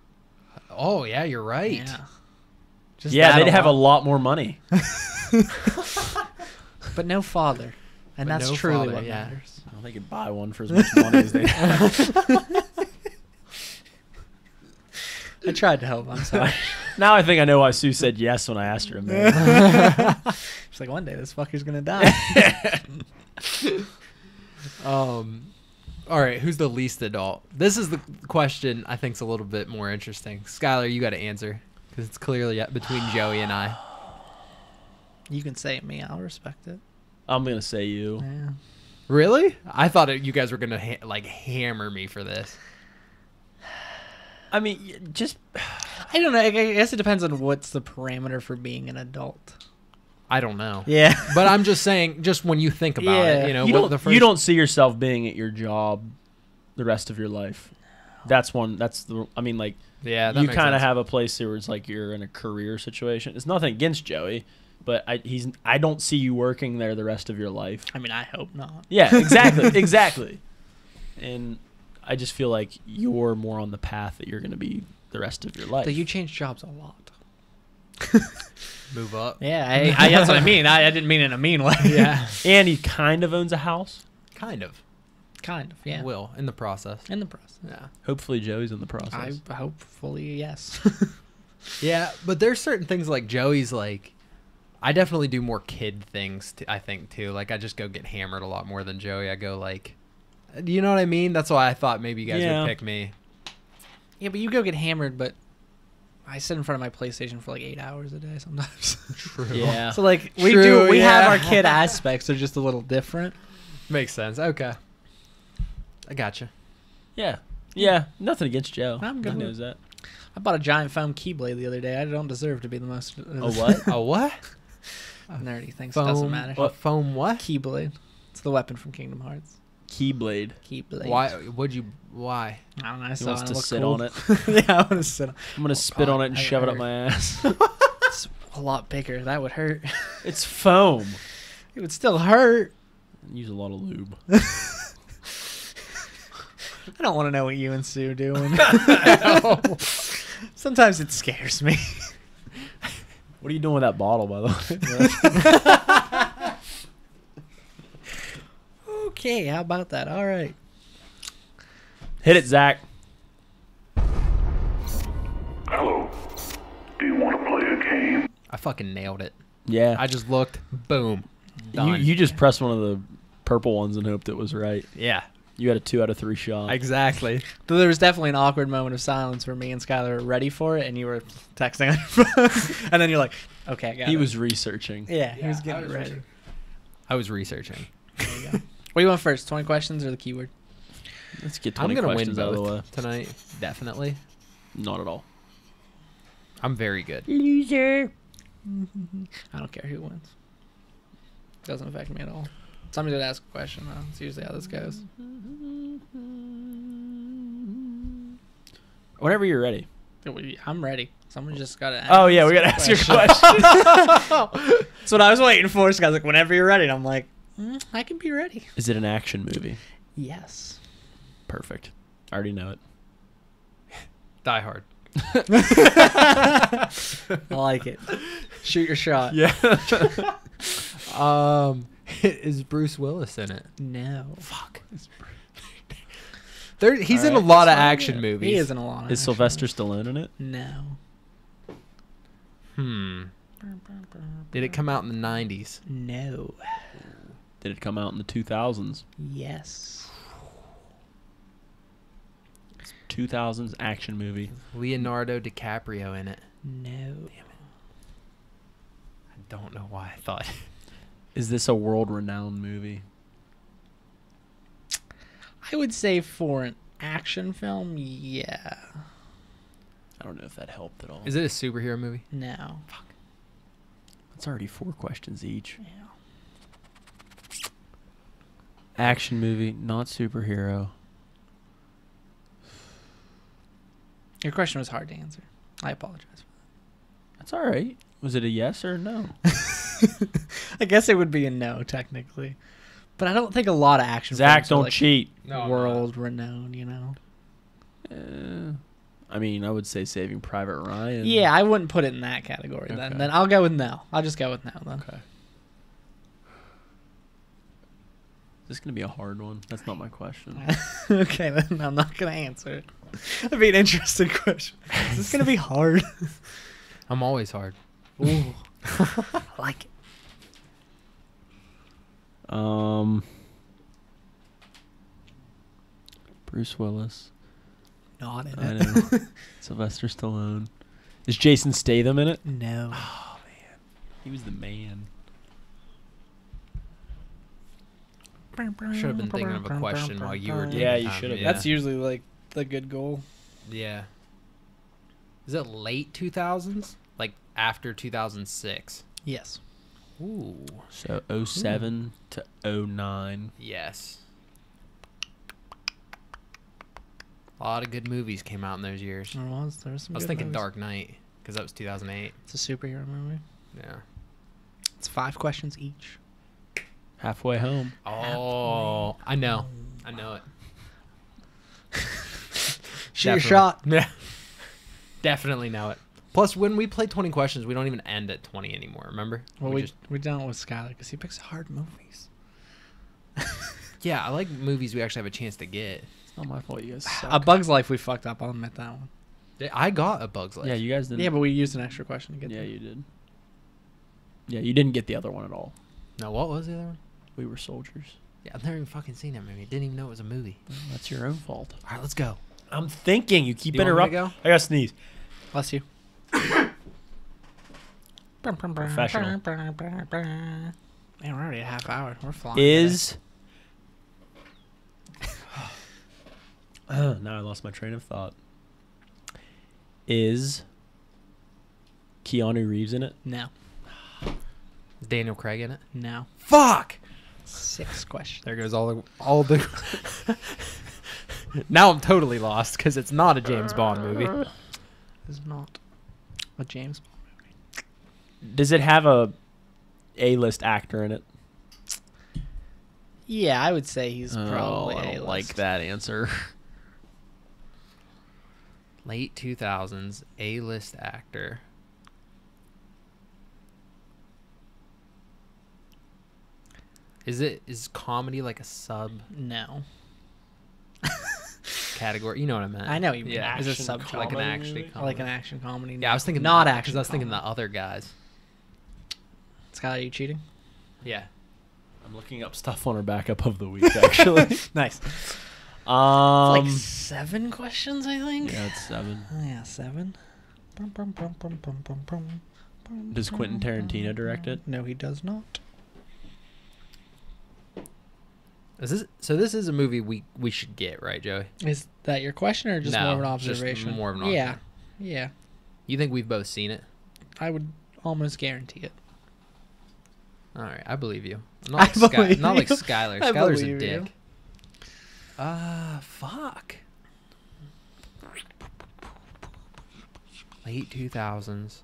[SPEAKER 3] Oh, yeah, you're right.
[SPEAKER 1] Yeah. Just
[SPEAKER 2] yeah,
[SPEAKER 1] that
[SPEAKER 2] they'd have a
[SPEAKER 1] alone.
[SPEAKER 2] lot more money.
[SPEAKER 1] But no father. And
[SPEAKER 3] But
[SPEAKER 1] that's
[SPEAKER 3] no
[SPEAKER 1] truly
[SPEAKER 3] father,
[SPEAKER 1] what
[SPEAKER 3] yeah.
[SPEAKER 1] matters.
[SPEAKER 2] Well, they could buy one for as much money as they have.
[SPEAKER 1] I tried to help. I'm sorry.
[SPEAKER 2] Now I think I know why Sue said yes when I asked her to marry.
[SPEAKER 1] She's like, one day this fucker's gonna die.
[SPEAKER 3] All right, who's the least adult? This is the question I think's a little bit more interesting. Skylar, you got to answer because it's clearly between Joey and I.
[SPEAKER 1] You can say it me. I'll respect it.
[SPEAKER 2] I'm going to say you.
[SPEAKER 1] Yeah.
[SPEAKER 3] Really? I thought you guys were gonna hammer me for this.
[SPEAKER 2] I mean, just...
[SPEAKER 1] I don't know. I guess it depends on what's the parameter for being an adult.
[SPEAKER 3] I don't know.
[SPEAKER 1] Yeah.
[SPEAKER 3] But I'm just saying, just when you think about
[SPEAKER 1] Yeah.
[SPEAKER 3] it, you know,
[SPEAKER 2] you,
[SPEAKER 3] what
[SPEAKER 2] don't,
[SPEAKER 3] the first,
[SPEAKER 2] you don't see yourself being at your job the rest of your life. That's the... I mean, like...
[SPEAKER 3] Yeah, that
[SPEAKER 2] you
[SPEAKER 3] makes
[SPEAKER 2] kind of
[SPEAKER 3] sense.
[SPEAKER 2] have a place where it's like you're in a career situation. It's nothing against Joey, but I don't see you working there the rest of your life.
[SPEAKER 1] I mean, I hope not.
[SPEAKER 2] Yeah, exactly, exactly. And I just feel like you're more on the path that you're going to be the rest of your life.
[SPEAKER 1] But you change jobs a lot.
[SPEAKER 3] move up.
[SPEAKER 1] Yeah, I that's what I mean. I didn't mean it in a mean way.
[SPEAKER 3] Yeah,
[SPEAKER 2] And he kind of owns a house.
[SPEAKER 3] kind of.
[SPEAKER 1] Kind of. Yeah.
[SPEAKER 3] Will in the process.
[SPEAKER 1] In the process.
[SPEAKER 3] Yeah.
[SPEAKER 2] Hopefully Joey's in the process.
[SPEAKER 1] I hopefully yes.
[SPEAKER 3] Yeah, but there's certain things like Joey's like. I definitely do more kid things. I think too. Like I just go get hammered a lot more than Joey. I go like, do you know what I mean? That's why I thought maybe you guys
[SPEAKER 2] Yeah.
[SPEAKER 3] would pick me.
[SPEAKER 1] Yeah, but you go get hammered, but I sit in front of my PlayStation for like 8 hours a day sometimes.
[SPEAKER 3] True.
[SPEAKER 2] Yeah.
[SPEAKER 1] So like we
[SPEAKER 3] True,
[SPEAKER 1] we have
[SPEAKER 3] yeah.
[SPEAKER 1] our kid aspects. They're just a little different.
[SPEAKER 3] Makes sense. Okay. I gotcha.
[SPEAKER 2] Yeah. Yeah. Nothing against Joe.
[SPEAKER 1] I'm good
[SPEAKER 2] He
[SPEAKER 1] with
[SPEAKER 2] knows that.
[SPEAKER 1] I bought a giant foam keyblade the other day. I don't deserve to be the most
[SPEAKER 2] A what?
[SPEAKER 3] A what?
[SPEAKER 1] nerdy things. It doesn't matter.
[SPEAKER 3] What foam? What?
[SPEAKER 1] Keyblade. It's the weapon from Kingdom Hearts.
[SPEAKER 2] Keyblade.
[SPEAKER 1] Keyblade.
[SPEAKER 3] Why? Would you? Why?
[SPEAKER 1] I don't know. I
[SPEAKER 2] He
[SPEAKER 1] saw
[SPEAKER 2] wants
[SPEAKER 1] it.
[SPEAKER 2] to
[SPEAKER 1] It looked
[SPEAKER 2] sit
[SPEAKER 1] cool.
[SPEAKER 2] on it.
[SPEAKER 1] Yeah, I want to sit on
[SPEAKER 2] I'm going to spit on it and
[SPEAKER 1] I
[SPEAKER 2] shove it up
[SPEAKER 1] heard.
[SPEAKER 2] my ass.
[SPEAKER 1] It's a lot bigger. That would hurt.
[SPEAKER 2] It's foam.
[SPEAKER 1] It would still hurt.
[SPEAKER 2] Use a lot of lube.
[SPEAKER 1] I don't want to know what you and Sue are doing. Sometimes it scares me.
[SPEAKER 2] What are you doing with that bottle, by the way?
[SPEAKER 1] Okay, how about that? All right.
[SPEAKER 2] Hit it, Zach.
[SPEAKER 4] Hello. Do you want to play a game?
[SPEAKER 3] I fucking nailed it.
[SPEAKER 2] Yeah.
[SPEAKER 3] I just looked. Boom.
[SPEAKER 2] you,
[SPEAKER 3] Done.
[SPEAKER 2] you just pressed one of the purple ones and hoped it was right.
[SPEAKER 3] Yeah.
[SPEAKER 2] You had a 2 out of 3 shot.
[SPEAKER 3] Exactly.
[SPEAKER 1] So there was definitely an awkward moment of silence where me and Skylar were ready for it, and you were texting on your phone. And then you're like, okay, I got it.
[SPEAKER 2] He was researching.
[SPEAKER 1] Yeah, he was getting ready.
[SPEAKER 3] I was researching.
[SPEAKER 1] There you go. What do you want first, 20 questions or the keyword?
[SPEAKER 2] Let's get
[SPEAKER 3] I'm
[SPEAKER 2] 20
[SPEAKER 3] gonna win
[SPEAKER 2] questions out of the way.
[SPEAKER 3] both tonight. Definitely.
[SPEAKER 2] Not at all.
[SPEAKER 3] I'm very good.
[SPEAKER 2] Loser.
[SPEAKER 1] I don't care who wins. Doesn't affect me at all. Somebody did ask a question, though. That's usually how this goes.
[SPEAKER 2] Whenever you're ready.
[SPEAKER 1] I'm ready. Someone just got to ask.
[SPEAKER 2] Oh, yeah, we got to ask you a question.
[SPEAKER 1] That's what I was waiting for. This guy's like, whenever you're ready. And I'm like, I can be ready.
[SPEAKER 2] Is it an action movie?
[SPEAKER 1] Yes.
[SPEAKER 2] Perfect. I already know it.
[SPEAKER 3] Die Hard.
[SPEAKER 1] I like it. Shoot your shot.
[SPEAKER 3] Yeah. Is Bruce Willis in it?
[SPEAKER 1] No.
[SPEAKER 3] Fuck. He's in a
[SPEAKER 2] Alright,
[SPEAKER 3] lot of
[SPEAKER 2] that's fine,
[SPEAKER 3] action
[SPEAKER 2] yeah.
[SPEAKER 3] movies.
[SPEAKER 1] He is in a lot of
[SPEAKER 2] Is
[SPEAKER 1] action
[SPEAKER 2] Sylvester
[SPEAKER 1] movies.
[SPEAKER 2] Stallone in it?
[SPEAKER 1] No.
[SPEAKER 3] Did it come out in the 90s?
[SPEAKER 1] No.
[SPEAKER 2] Did it come out in the 2000s?
[SPEAKER 1] Yes.
[SPEAKER 2] 2000s action movie.
[SPEAKER 3] Leonardo DiCaprio in it.
[SPEAKER 1] No.
[SPEAKER 3] I don't know why I thought.
[SPEAKER 2] Is this a world-renowned movie?
[SPEAKER 1] I would say for an action film, yeah.
[SPEAKER 2] I don't know if that helped at all.
[SPEAKER 3] Is it a superhero movie?
[SPEAKER 1] No.
[SPEAKER 2] It's already 4 questions each.
[SPEAKER 1] Yeah.
[SPEAKER 2] Action movie, not superhero.
[SPEAKER 1] Your question was hard to answer. I apologize for
[SPEAKER 2] That's all right. Was it a yes or no?
[SPEAKER 1] that. I guess it would be a no, technically. But I don't think a lot of action
[SPEAKER 2] Zach,
[SPEAKER 1] films are
[SPEAKER 2] don't
[SPEAKER 1] like
[SPEAKER 2] cheat.
[SPEAKER 1] world renowned, you know?
[SPEAKER 2] I mean, I would say Saving Private Ryan.
[SPEAKER 1] Yeah, I wouldn't put it in that category then.
[SPEAKER 2] Okay.
[SPEAKER 1] Then I'll go with no. I'll just go with no then.
[SPEAKER 2] Okay. Is this going to be a hard one? That's not my question.
[SPEAKER 1] Okay, then I'm not going to answer it. That'd be an interesting question. Is this going to be hard?
[SPEAKER 3] I'm always hard.
[SPEAKER 1] Ooh. I like it.
[SPEAKER 2] Bruce Willis.
[SPEAKER 1] Not in
[SPEAKER 2] I
[SPEAKER 1] it.
[SPEAKER 2] know. Sylvester Stallone. Is Jason Statham in it?
[SPEAKER 1] No.
[SPEAKER 2] Oh, man. He was the man.
[SPEAKER 3] I should have been thinking of a question while you were doing
[SPEAKER 2] Yeah,
[SPEAKER 3] the
[SPEAKER 2] you
[SPEAKER 3] time.
[SPEAKER 2] should have.
[SPEAKER 1] That's usually like the good goal.
[SPEAKER 3] Yeah. Is it late 2000s? Like after 2006?
[SPEAKER 1] Yes.
[SPEAKER 3] Ooh.
[SPEAKER 2] So 07 to 09.
[SPEAKER 3] Yes. A lot of good movies came out in those years.
[SPEAKER 1] There was some
[SPEAKER 3] I was
[SPEAKER 1] good
[SPEAKER 3] thinking
[SPEAKER 1] movies.
[SPEAKER 3] Dark Knight because that was 2008.
[SPEAKER 1] It's a superhero movie.
[SPEAKER 3] Yeah.
[SPEAKER 1] It's 5 questions each.
[SPEAKER 2] Halfway home.
[SPEAKER 3] Oh, I know. I know it.
[SPEAKER 1] Shoot your
[SPEAKER 3] Definitely.
[SPEAKER 1] shot.
[SPEAKER 3] Yeah. Definitely know it. Plus, when we play 20 questions, we don't even end at 20 anymore. Remember?
[SPEAKER 1] Well, we don't with Skylar because he picks hard movies.
[SPEAKER 3] Yeah, I like movies we actually have a chance to get.
[SPEAKER 2] It's not my fault. You guys suck.
[SPEAKER 1] A Bug's Life we fucked up. I'll admit that one.
[SPEAKER 3] I got A Bug's Life.
[SPEAKER 2] Yeah, you guys didn't.
[SPEAKER 1] Yeah, but we used an extra question to get
[SPEAKER 2] Yeah,
[SPEAKER 1] there.
[SPEAKER 2] you did. Yeah, you didn't get the other one at all.
[SPEAKER 3] No, what was the other one?
[SPEAKER 2] We Were Soldiers.
[SPEAKER 3] Yeah, I've never even fucking seen that movie. Didn't even know it was a movie.
[SPEAKER 2] Well, that's your own fault.
[SPEAKER 3] All right, let's go.
[SPEAKER 2] I'm thinking. You keep
[SPEAKER 3] You want me to
[SPEAKER 2] interrupting.
[SPEAKER 3] go?
[SPEAKER 2] I got to sneeze.
[SPEAKER 1] Bless you.
[SPEAKER 2] Professional.
[SPEAKER 1] Man, we're already a half hour. We're flying.
[SPEAKER 2] Is. Now I lost my train of thought. Is Keanu Reeves in it?
[SPEAKER 1] today.
[SPEAKER 3] Is Daniel Craig in it?
[SPEAKER 1] No.
[SPEAKER 3] Fuck!
[SPEAKER 1] 6 questions.
[SPEAKER 3] There goes all the. Now I'm totally lost because it's not a James Bond movie.
[SPEAKER 1] This is not a James Bond.
[SPEAKER 2] Does it have a A-list actor in it?
[SPEAKER 1] Yeah, I would say he's
[SPEAKER 2] Oh,
[SPEAKER 1] probably
[SPEAKER 2] I
[SPEAKER 1] A-list.
[SPEAKER 2] don't like that answer.
[SPEAKER 3] Late 2000s A-list actor. Is comedy like a sub
[SPEAKER 1] No.
[SPEAKER 3] category? You know what I meant.
[SPEAKER 1] I know what you mean.
[SPEAKER 3] Yeah,
[SPEAKER 1] Is it
[SPEAKER 2] action
[SPEAKER 1] sub
[SPEAKER 3] like an
[SPEAKER 2] comedy
[SPEAKER 3] actually
[SPEAKER 2] movie?
[SPEAKER 3] comedy.
[SPEAKER 1] like an action comedy?
[SPEAKER 3] Yeah, I was thinking
[SPEAKER 1] not
[SPEAKER 3] because
[SPEAKER 1] action.
[SPEAKER 3] I was thinking the
[SPEAKER 1] comedy.
[SPEAKER 3] other guys.
[SPEAKER 1] Skylar, are you cheating?
[SPEAKER 3] Yeah.
[SPEAKER 2] I'm looking up stuff on our backup of the week, actually.
[SPEAKER 1] Nice.
[SPEAKER 2] um,
[SPEAKER 1] Like 7 questions, I think.
[SPEAKER 2] yeah, it's 7.
[SPEAKER 1] Oh, yeah, 7.
[SPEAKER 2] Does Quentin Tarantino direct it?
[SPEAKER 1] No, he does not.
[SPEAKER 3] This is a movie we should get, right, Joey?
[SPEAKER 1] Is that your question or just
[SPEAKER 3] No,
[SPEAKER 1] more of an
[SPEAKER 3] just
[SPEAKER 1] observation?
[SPEAKER 3] more of an
[SPEAKER 1] Yeah,
[SPEAKER 3] observation.
[SPEAKER 1] yeah.
[SPEAKER 3] You think we've both seen it?
[SPEAKER 1] I would almost guarantee it.
[SPEAKER 3] All right, I believe you.
[SPEAKER 1] I believe
[SPEAKER 3] Not like
[SPEAKER 1] you.
[SPEAKER 3] Skylar.
[SPEAKER 1] I
[SPEAKER 3] Skylar's a
[SPEAKER 1] believe you.
[SPEAKER 3] dick. Fuck. Late 2000s.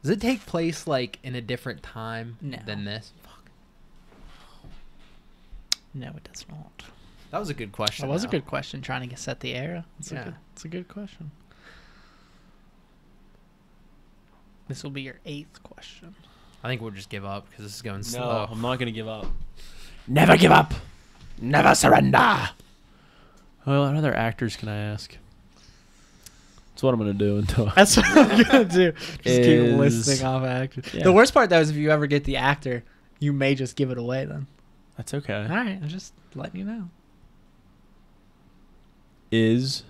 [SPEAKER 3] Does it take place like in a different time
[SPEAKER 1] No.
[SPEAKER 3] than this? Fuck.
[SPEAKER 1] No, it does not.
[SPEAKER 3] That was a good question.
[SPEAKER 1] That was a
[SPEAKER 3] though.
[SPEAKER 1] good question. Trying to set the era.
[SPEAKER 3] Yeah.
[SPEAKER 1] It's a good question. This will be your 8th question.
[SPEAKER 3] I think we'll just give up because this is going
[SPEAKER 2] No,
[SPEAKER 3] slow.
[SPEAKER 2] I'm not going to give up. Never give up. Never surrender. Well, what other actors can I ask? That's what I'm going to do until
[SPEAKER 1] That's what I'm gonna do. Just keep
[SPEAKER 2] Is-
[SPEAKER 1] listing off actors.
[SPEAKER 2] Yeah.
[SPEAKER 1] The worst part though is if you ever get the actor, you may just give it away then.
[SPEAKER 2] That's okay.
[SPEAKER 1] All right, I'm just letting you know.
[SPEAKER 2] Is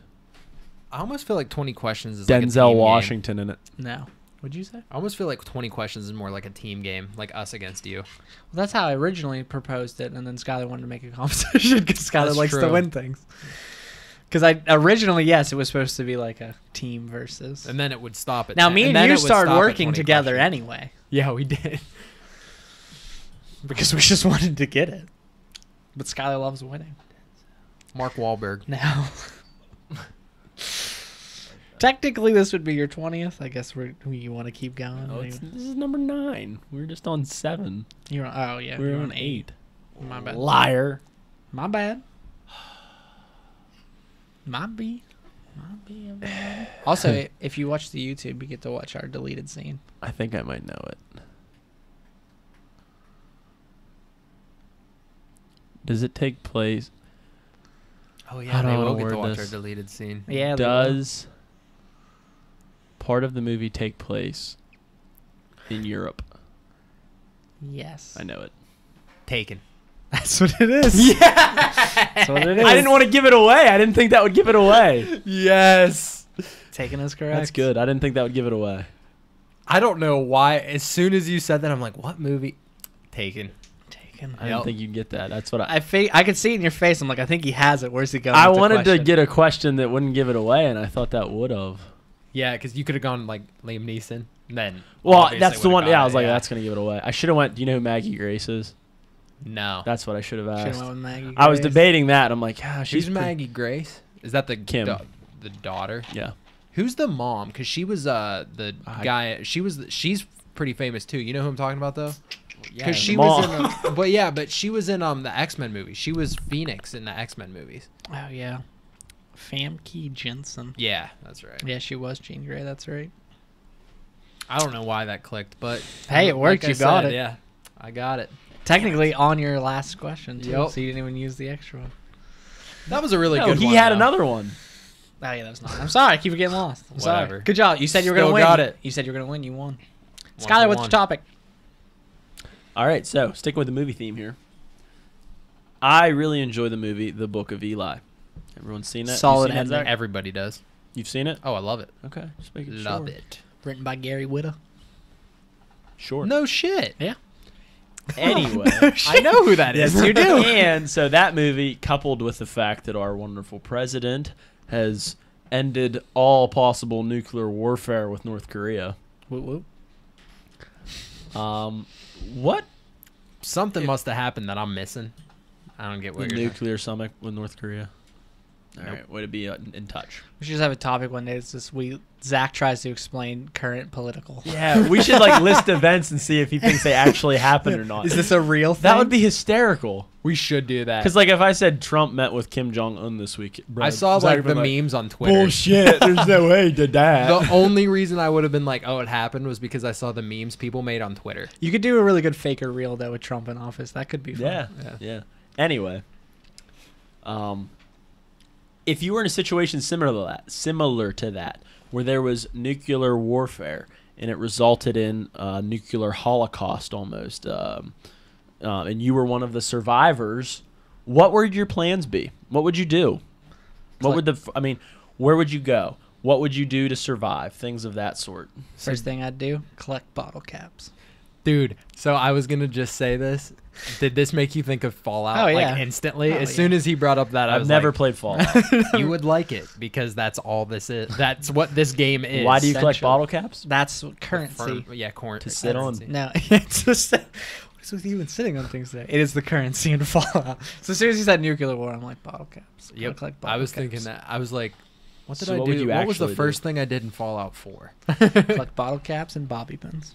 [SPEAKER 3] I almost feel like 20 questions is like a
[SPEAKER 2] Denzel
[SPEAKER 3] team
[SPEAKER 2] Washington in it?
[SPEAKER 1] No. What'd you say?
[SPEAKER 3] Game. I almost feel like 20 questions is more like a team game, like us against you.
[SPEAKER 1] Well, that's how I originally proposed it, and then Skylar wanted to make a competition because Skylar
[SPEAKER 3] That's
[SPEAKER 1] likes to
[SPEAKER 3] true.
[SPEAKER 1] win things. Because I originally, yes, it was supposed to be like a team versus.
[SPEAKER 3] And then it would stop at
[SPEAKER 1] Now
[SPEAKER 3] 10,
[SPEAKER 1] me and
[SPEAKER 3] then
[SPEAKER 1] you
[SPEAKER 3] it would
[SPEAKER 1] started
[SPEAKER 3] stop at
[SPEAKER 1] working
[SPEAKER 3] 20
[SPEAKER 1] together
[SPEAKER 3] questions.
[SPEAKER 1] anyway
[SPEAKER 3] Yeah, we did.
[SPEAKER 1] because we just wanted to get it. But Skylar loves winning.
[SPEAKER 3] Mark Wahlberg.
[SPEAKER 1] Now, technically, this would be your 20th. I guess you want to keep going.
[SPEAKER 2] Oh, this is number 9. We're just on 7.
[SPEAKER 1] You're on, oh yeah,
[SPEAKER 2] We're
[SPEAKER 1] you're
[SPEAKER 2] on 8.
[SPEAKER 1] My bad.
[SPEAKER 2] Liar.
[SPEAKER 1] My bad. Might be. Everybody. Also, if you watch the YouTube, you get to watch our deleted scene.
[SPEAKER 2] I think I might know it. Does it take place?
[SPEAKER 3] Oh
[SPEAKER 2] How
[SPEAKER 3] yeah,
[SPEAKER 2] do
[SPEAKER 3] they
[SPEAKER 2] I
[SPEAKER 3] will get to
[SPEAKER 2] word
[SPEAKER 3] watch
[SPEAKER 2] this?
[SPEAKER 3] our deleted scene.
[SPEAKER 1] Yeah. they will.
[SPEAKER 2] Does part of the movie take place in Europe?
[SPEAKER 1] Yes.
[SPEAKER 2] I know it.
[SPEAKER 3] Taken.
[SPEAKER 1] That's what it is.
[SPEAKER 2] Yeah.
[SPEAKER 1] That's what it is.
[SPEAKER 2] I didn't want to give it away. I didn't think that would give it away.
[SPEAKER 3] Yes.
[SPEAKER 1] Taken is correct.
[SPEAKER 2] That's good. I didn't think that would give it away.
[SPEAKER 3] I don't know why. As soon as you said that, I'm like, what movie? Taken.
[SPEAKER 1] Taken.
[SPEAKER 2] I didn't think you'd get that. That's what
[SPEAKER 1] I could see it in your face. I'm like, I think he has it. Where's he going?
[SPEAKER 2] I
[SPEAKER 1] with the
[SPEAKER 2] wanted to
[SPEAKER 1] question?
[SPEAKER 2] get a question that wouldn't give it away, and I thought that would have.
[SPEAKER 3] Yeah, because you could have gone like Liam Neeson. Then.
[SPEAKER 2] Well,
[SPEAKER 3] obviously
[SPEAKER 2] that's the
[SPEAKER 3] would've
[SPEAKER 2] one.
[SPEAKER 3] got
[SPEAKER 2] Yeah, I
[SPEAKER 3] it,
[SPEAKER 2] was like, that's gonna give it away. I should have went. Do you know who Maggie Grace is?
[SPEAKER 3] No.
[SPEAKER 2] That's what I should have
[SPEAKER 1] Should've
[SPEAKER 2] asked.
[SPEAKER 1] went with Maggie
[SPEAKER 2] I was
[SPEAKER 1] Grace.
[SPEAKER 2] debating that. I'm like, she's
[SPEAKER 3] Who's Maggie Grace? Is that the
[SPEAKER 2] Kim.
[SPEAKER 3] The daughter?
[SPEAKER 2] Yeah.
[SPEAKER 3] Who's the mom? Because she was the guy. She's pretty famous too. You know who I'm talking about though?
[SPEAKER 2] Yeah.
[SPEAKER 3] Because she was in. But she was in the X-Men movie. She was Phoenix in the X-Men movies.
[SPEAKER 1] Oh yeah. Famke Jensen.
[SPEAKER 3] Yeah, that's right.
[SPEAKER 1] Yeah, she was Jean Grey. That's right.
[SPEAKER 3] I don't know why that clicked, but
[SPEAKER 1] Hey, it worked.
[SPEAKER 3] I
[SPEAKER 1] You got
[SPEAKER 3] said,
[SPEAKER 1] it.
[SPEAKER 3] Yeah, I got it.
[SPEAKER 1] Technically on your last question too,
[SPEAKER 3] Yep.
[SPEAKER 1] so you didn't even use the extra one.
[SPEAKER 3] That was a really
[SPEAKER 2] No,
[SPEAKER 3] good
[SPEAKER 2] he
[SPEAKER 3] one.
[SPEAKER 2] had
[SPEAKER 3] though.
[SPEAKER 2] another one.
[SPEAKER 1] Oh yeah, that was not. I'm sorry. I keep getting lost. I'm
[SPEAKER 3] Whatever.
[SPEAKER 1] sorry. Good job. You said you were gonna
[SPEAKER 3] Still
[SPEAKER 1] win.
[SPEAKER 3] got it.
[SPEAKER 1] You said you were gonna win. You won.
[SPEAKER 3] One
[SPEAKER 1] Skylar,
[SPEAKER 3] for
[SPEAKER 1] what's
[SPEAKER 3] one.
[SPEAKER 1] your topic?
[SPEAKER 2] All right, so sticking with the movie theme here. I really enjoy the movie The Book of Eli. Everyone's seen that?
[SPEAKER 1] Solid
[SPEAKER 2] You've seen
[SPEAKER 1] ending.
[SPEAKER 2] that, Zach?
[SPEAKER 3] Everybody does.
[SPEAKER 2] You've seen it?
[SPEAKER 3] Oh, I love it.
[SPEAKER 2] Okay, just making
[SPEAKER 3] Love
[SPEAKER 2] sure.
[SPEAKER 3] it.
[SPEAKER 1] Written by Gary Whitta.
[SPEAKER 2] Sure.
[SPEAKER 3] No shit.
[SPEAKER 1] Yeah.
[SPEAKER 2] Anyway,
[SPEAKER 3] I know who that is.
[SPEAKER 1] Yes, you do.
[SPEAKER 2] And so that movie, coupled with the fact that our wonderful president has ended all possible nuclear warfare with North Korea.
[SPEAKER 1] Whoop whoop.
[SPEAKER 2] What
[SPEAKER 3] Something must have happened that I'm missing. I don't get what
[SPEAKER 2] the
[SPEAKER 3] you're
[SPEAKER 2] nuclear summit with North Korea? All right, way to be in touch.
[SPEAKER 1] We should just have a topic one day. It's just Zach tries to explain current political.
[SPEAKER 2] Yeah, we should like list events and see if he thinks they actually happened or not.
[SPEAKER 1] Is this a real thing?
[SPEAKER 2] That would be hysterical.
[SPEAKER 3] We should do that.
[SPEAKER 2] Because like if I said Trump met with Kim Jong Un this week, bro,
[SPEAKER 3] I saw
[SPEAKER 2] Zach
[SPEAKER 3] like
[SPEAKER 2] would
[SPEAKER 3] the
[SPEAKER 2] be
[SPEAKER 3] memes on Twitter.
[SPEAKER 2] Bullshit. There's no way he did that.
[SPEAKER 3] The only reason I would have been like, oh, it happened was because I saw the memes people made on Twitter.
[SPEAKER 1] You could do a really good fake or real though with Trump in office. That could be fun.
[SPEAKER 2] Yeah. Anyway, if you were in a situation similar to that, where there was nuclear warfare and it resulted in nuclear holocaust almost, and you were one of the survivors, what would your plans be? What would you do? What would where would you go? What would you do to survive? Things of that sort.
[SPEAKER 1] First thing I'd do, collect bottle caps.
[SPEAKER 3] Dude, so I was gonna just say this. Did this make you think of Fallout
[SPEAKER 1] Oh, yeah.
[SPEAKER 3] like instantly?
[SPEAKER 1] Oh,
[SPEAKER 3] As soon as he brought up that, I
[SPEAKER 2] I've
[SPEAKER 3] was
[SPEAKER 2] never
[SPEAKER 3] like,
[SPEAKER 2] played Fallout.
[SPEAKER 3] you would like it because that's all this is. That's what this game is.
[SPEAKER 2] Why do you collect
[SPEAKER 1] essentially.
[SPEAKER 2] bottle caps?
[SPEAKER 1] That's currency.
[SPEAKER 3] To
[SPEAKER 2] sit on.
[SPEAKER 1] No, it's just what's with you and sitting on things today? It is the currency in Fallout. So as soon as he said nuclear war, I'm like bottle caps.
[SPEAKER 3] Yep.
[SPEAKER 1] Collect
[SPEAKER 3] I
[SPEAKER 1] bottle
[SPEAKER 3] was
[SPEAKER 1] caps.
[SPEAKER 3] thinking that. I was like, what did
[SPEAKER 2] So
[SPEAKER 3] I
[SPEAKER 2] what
[SPEAKER 3] do?
[SPEAKER 2] would you
[SPEAKER 3] What was the
[SPEAKER 2] actually
[SPEAKER 3] first
[SPEAKER 2] do?
[SPEAKER 3] thing I did in Fallout 4?
[SPEAKER 1] Collect bottle caps and bobby pins.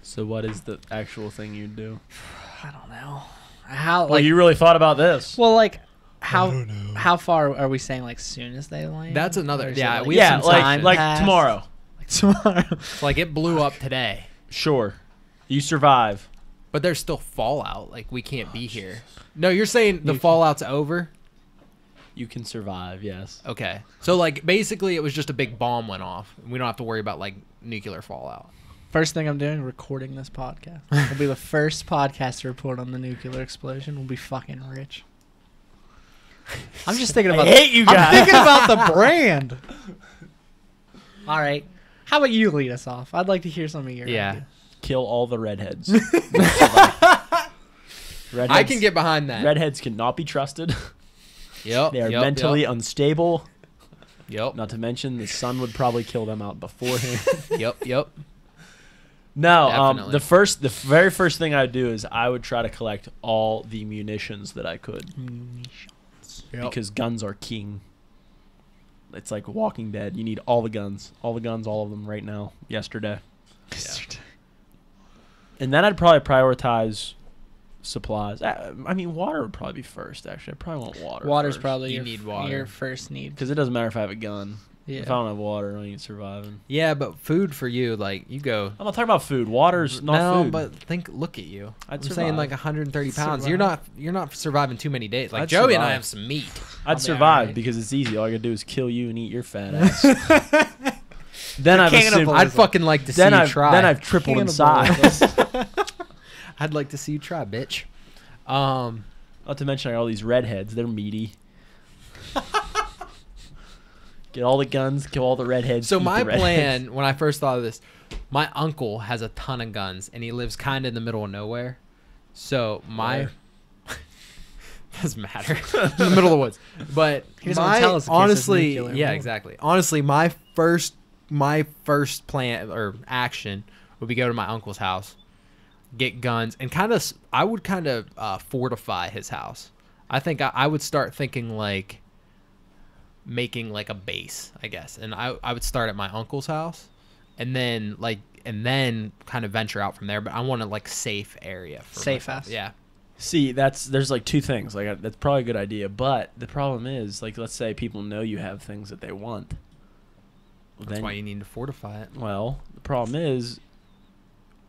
[SPEAKER 2] So what is the actual thing you'd do?
[SPEAKER 1] I don't know. How
[SPEAKER 2] Well,
[SPEAKER 1] like
[SPEAKER 2] you really thought about this.
[SPEAKER 1] well like how far are we saying like soon as they land?
[SPEAKER 3] That's another-
[SPEAKER 1] Or is
[SPEAKER 3] yeah,
[SPEAKER 1] it,
[SPEAKER 3] we have
[SPEAKER 1] some
[SPEAKER 3] some
[SPEAKER 1] time
[SPEAKER 2] like
[SPEAKER 1] passed?
[SPEAKER 2] tomorrow.
[SPEAKER 1] Like tomorrow.
[SPEAKER 3] Like it blew up today,
[SPEAKER 2] Sure. You survive.
[SPEAKER 3] but there's still Fallout. Like we can't be here. No, you're saying the Fallout's over?
[SPEAKER 2] You can survive, yes.
[SPEAKER 3] Okay. So like basically it was just a big bomb went off. We don't have to worry about like nuclear fallout.
[SPEAKER 1] First thing I'm doing, recording this podcast. We'll be the first podcast to report on the nuclear explosion. We'll be fucking rich. I'm just thinking about.
[SPEAKER 2] I hate you
[SPEAKER 1] I'm
[SPEAKER 2] guys.
[SPEAKER 1] thinking about the brand. All right, how about you lead us off? I'd like to hear some of your.
[SPEAKER 3] Yeah.
[SPEAKER 1] ideas.
[SPEAKER 2] Kill all the redheads. Redheads.
[SPEAKER 3] I can get behind that.
[SPEAKER 2] Redheads cannot be trusted.
[SPEAKER 3] Yep.
[SPEAKER 2] They are mentally unstable.
[SPEAKER 3] Yep.
[SPEAKER 2] Not to mention the sun would probably kill them out beforehand.
[SPEAKER 3] Yep.
[SPEAKER 2] No,
[SPEAKER 3] Definitely.
[SPEAKER 2] the very first thing I would do is I would try to collect all the munitions that I could, because guns are king. It's like Walking Dead. You need all the guns, all of them right now. Yesterday, and then I'd probably prioritize supplies. I mean, water would probably be first. Actually, I probably want water.
[SPEAKER 1] Water's
[SPEAKER 2] first.
[SPEAKER 1] probably
[SPEAKER 3] You
[SPEAKER 1] your,
[SPEAKER 3] need water.
[SPEAKER 1] your first need.
[SPEAKER 2] Because it doesn't matter if I have a gun.
[SPEAKER 1] Yeah.
[SPEAKER 2] If I don't have water, I ain't surviving.
[SPEAKER 3] Yeah, but food for you, like you go.
[SPEAKER 2] I'm not talking about food. Water's not
[SPEAKER 3] no,
[SPEAKER 2] food.
[SPEAKER 3] but look at you.
[SPEAKER 2] I'd
[SPEAKER 3] I'm saying like
[SPEAKER 2] survive.
[SPEAKER 3] 130 pounds.
[SPEAKER 1] Survive.
[SPEAKER 3] You're not surviving too many days. Like
[SPEAKER 2] I'd
[SPEAKER 3] Joey and I
[SPEAKER 2] survive.
[SPEAKER 3] have some meat.
[SPEAKER 2] I'd
[SPEAKER 1] be
[SPEAKER 2] survive
[SPEAKER 1] alright.
[SPEAKER 2] because it's easy. All I gotta do is kill you and eat your fat ass. then I've
[SPEAKER 1] cannibal.
[SPEAKER 2] assumed,
[SPEAKER 3] I'd fucking like to see
[SPEAKER 2] then
[SPEAKER 3] you
[SPEAKER 2] I've
[SPEAKER 3] try.
[SPEAKER 2] then I've tripled in
[SPEAKER 1] Cannibalism.
[SPEAKER 2] size.
[SPEAKER 3] I'd like to see you try, bitch.
[SPEAKER 2] Not to mention all these redheads. They're meaty. Get all the guns, kill all the redheads.
[SPEAKER 3] So
[SPEAKER 2] eat
[SPEAKER 3] my
[SPEAKER 2] the redheads.
[SPEAKER 3] plan when I first thought of this, my uncle has a ton of guns and he lives kind of in the middle of nowhere. So my doesn't matter in the middle of the woods. But
[SPEAKER 1] He doesn't wanna tell us in case there's
[SPEAKER 3] honestly,
[SPEAKER 1] nuclear
[SPEAKER 3] yeah,
[SPEAKER 1] war.
[SPEAKER 3] exactly. Honestly, my first plan or action would be go to my uncle's house, get guns, and I would kind of fortify his house. I think I would start thinking like making like a base, I guess. And I would start at my uncle's house and then kind of venture out from there. But I want a like safe area. For
[SPEAKER 1] Safe
[SPEAKER 3] myself.
[SPEAKER 1] house.
[SPEAKER 3] Yeah.
[SPEAKER 2] See, there's like two things. Like that's probably a good idea, but the problem is, like, let's say people know you have things that they want. Well,
[SPEAKER 3] That's why you need to fortify it.
[SPEAKER 2] Well, the problem is